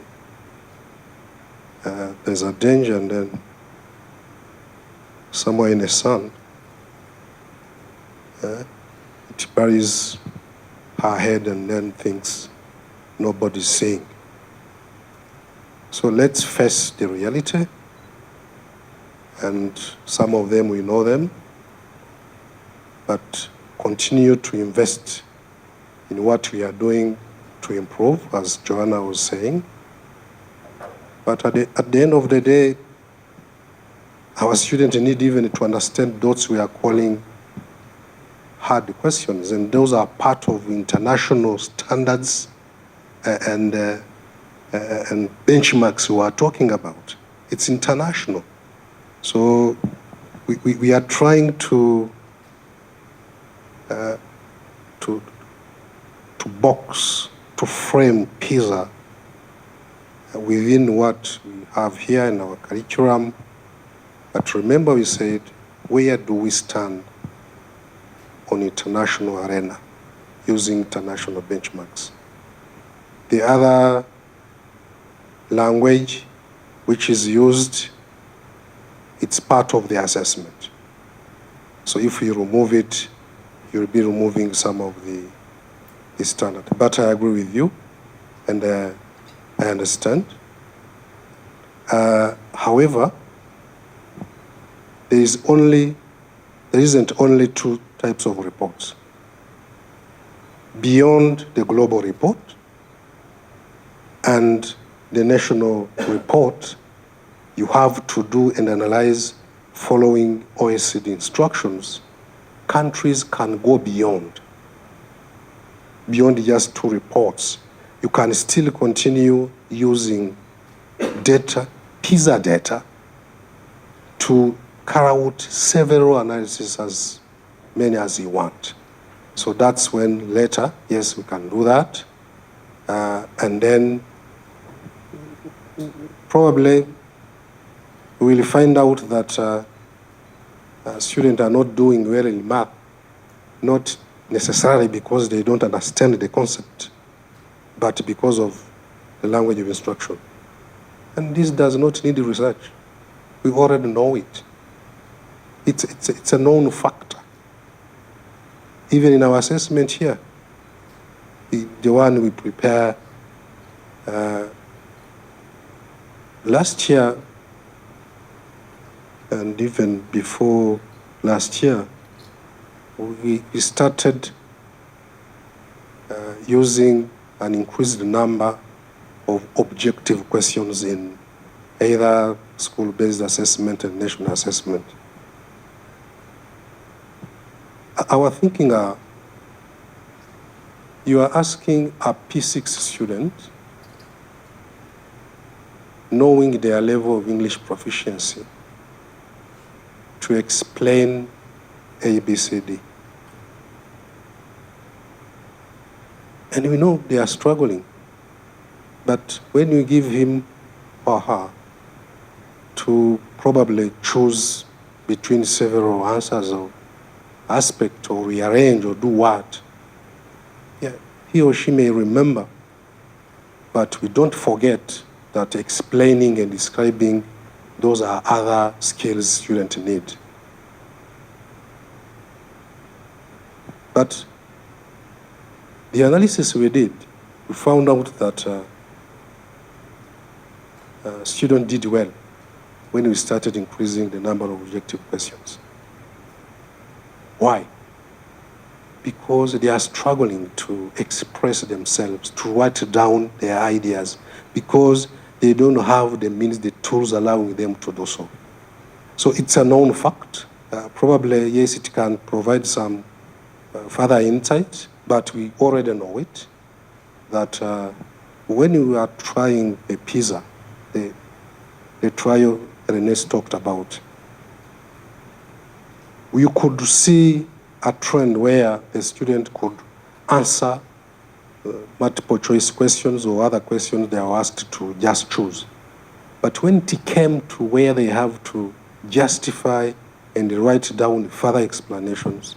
Speaker 1: there's a danger, and then somewhere in the sun, it buries her head and then thinks nobody's seeing. So let's face the reality, and some of them we know them, but continue to invest in what we are doing to improve, as Joanna was saying. But at the end of the day, our students need even to understand those we are calling hard questions, and those are part of international standards and benchmarks we are talking about. It's international. So we are trying to box, to frame Pisa within what we have here in our curriculum. But remember, we said, where do we stand on international arena using international benchmarks? The other language which is used, it's part of the assessment. So if you remove it, you'll be removing some of the standard. But I agree with you, and I understand. However, there isn't only 2 types of reports. Beyond the global report and the national report, you have to do and analyze following OECD instructions. Countries can go beyond just 2 reports. You can still continue using data, Pisa data, to carry out several analyses, as many as you want. So that's when later, yes, we can do that. And then probably we will find out that students are not doing well in math, not necessarily because they don't understand the concept, but because of the language of instruction. And this does not need research. We already know it. It's a known factor. Even in our assessment here, the one we prepare last year and even before last year, we started using an increased number of objective questions in either school-based assessment and national assessment. Our thinking are, you are asking a P6 student, knowing their level of English proficiency, to explain ABCD. And we know they are struggling. But when you give him or her to probably choose between several answers or aspect or rearrange or do what, yeah, he or she may remember. But we don't forget that explaining and describing, those are other skills students need. But the analysis we did, we found out that students did well when we started increasing the number of objective questions. Why? Because they are struggling to express themselves, to write down their ideas, because they don't have the means, the tools allowing them to do so. So it's a known fact. Probably, yes, it can provide some further insight, but we already know it, that when you are trying a Pisa, the trial Nesa talked about, you could see a trend where the student could answer multiple choice questions or other questions they are asked to just choose. But when it came to where they have to justify and write down further explanations,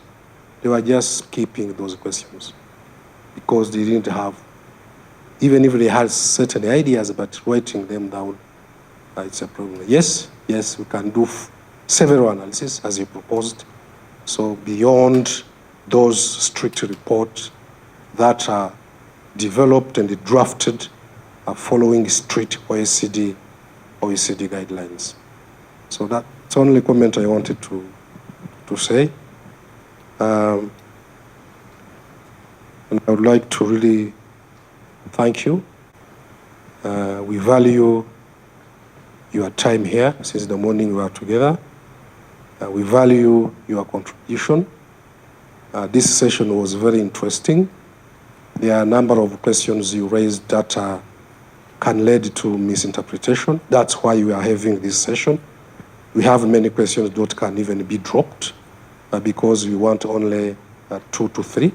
Speaker 1: they were just skipping those questions because they didn't have, even if they had certain ideas, but writing them down, it's a problem. Yes, we can do several analyses as you proposed. So beyond those strict reports that are developed and drafted following strict OECD guidelines. So that's the only comment I wanted to say. And I would like to really thank you. We value your time here since the morning we are together. We value your contribution. This session was very interesting. There are a number of questions you raised that can lead to misinterpretation. That's why we are having this session. We have many questions that can even be dropped because we want only 2 to 3,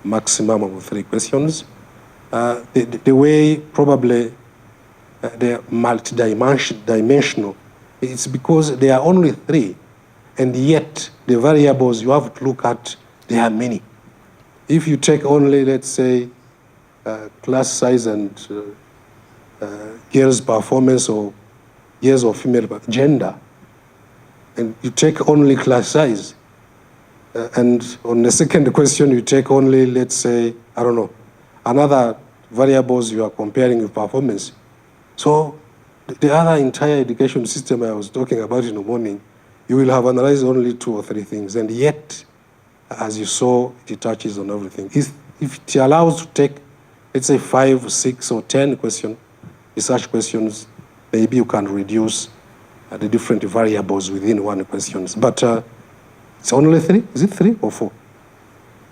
Speaker 1: maximum of 3 questions. The way probably they're multi-dimensional, it's because there are only 3, and yet the variables you have to look at, there are many. If you take only, let's say, class size and girls' performance or years of female gender, and you take only class size, and on the second question you take only, let's say, I don't know, another variables you are comparing with performance. So the other entire education system I was talking about in the morning, you will have analyzed only 2 or 3 things, and yet, as you saw, it touches on everything. If it allows to take, let's say, 5, 6, or 10 research questions, maybe you can reduce the different variables within one question. But it's only 3? Is it 3 or 4?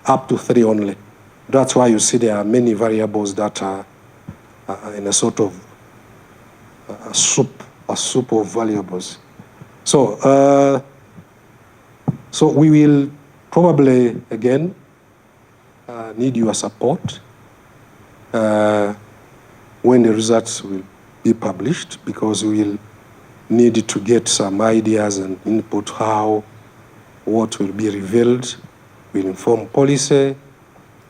Speaker 1: Up to 3 only. That's why you see there are many variables that are in a sort of a soup of variables. So we will probably, again, need your support when the results will be published, because we will need to get some ideas and input how what will be revealed will inform policy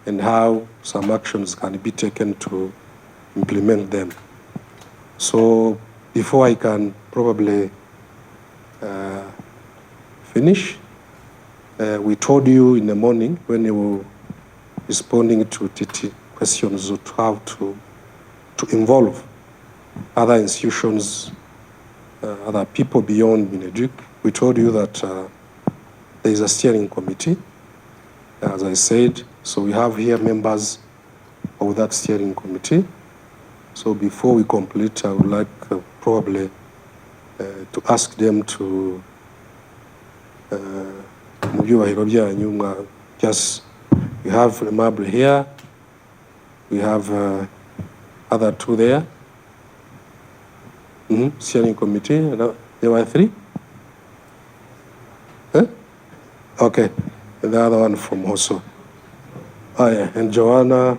Speaker 1: and how some actions can be taken to implement them. So before I can probably finish, we told you in the morning when you were responding to TT questions to have to involve other institutions, other people beyond Mineduc. We told you that there is a steering committee, as I said. So we have here members of that steering committee. So before we complete, I would like probably to ask them to just, we have Remable here, we have other two there. Steering committee, there were three? Huh? Okay, and the other one from also. Oh yeah, and Joanna,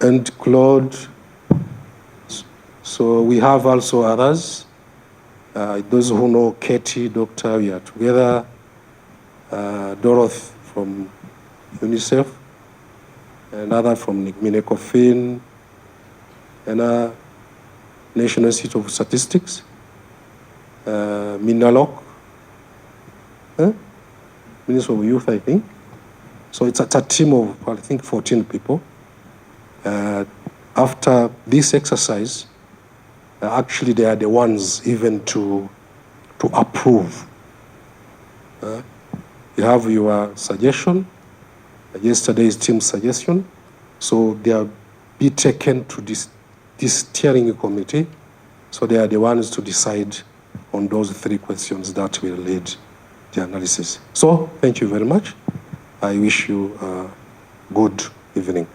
Speaker 1: and Claude. So we have also others. Those who know Katie, Doctor, we are together. Dorothy from UNICEF, another from Minecofin, and National Institute of Statistics, Minalok, Minister of Youth, I think. So it's a team of, I think, 14 people. After this exercise, actually they are the ones even to approve. You have your suggestion, yesterday's team suggestion, so they are be taken to this steering committee, so they are the ones to decide on those three questions that will lead the analysis. So thank you very much. I wish you a good evening.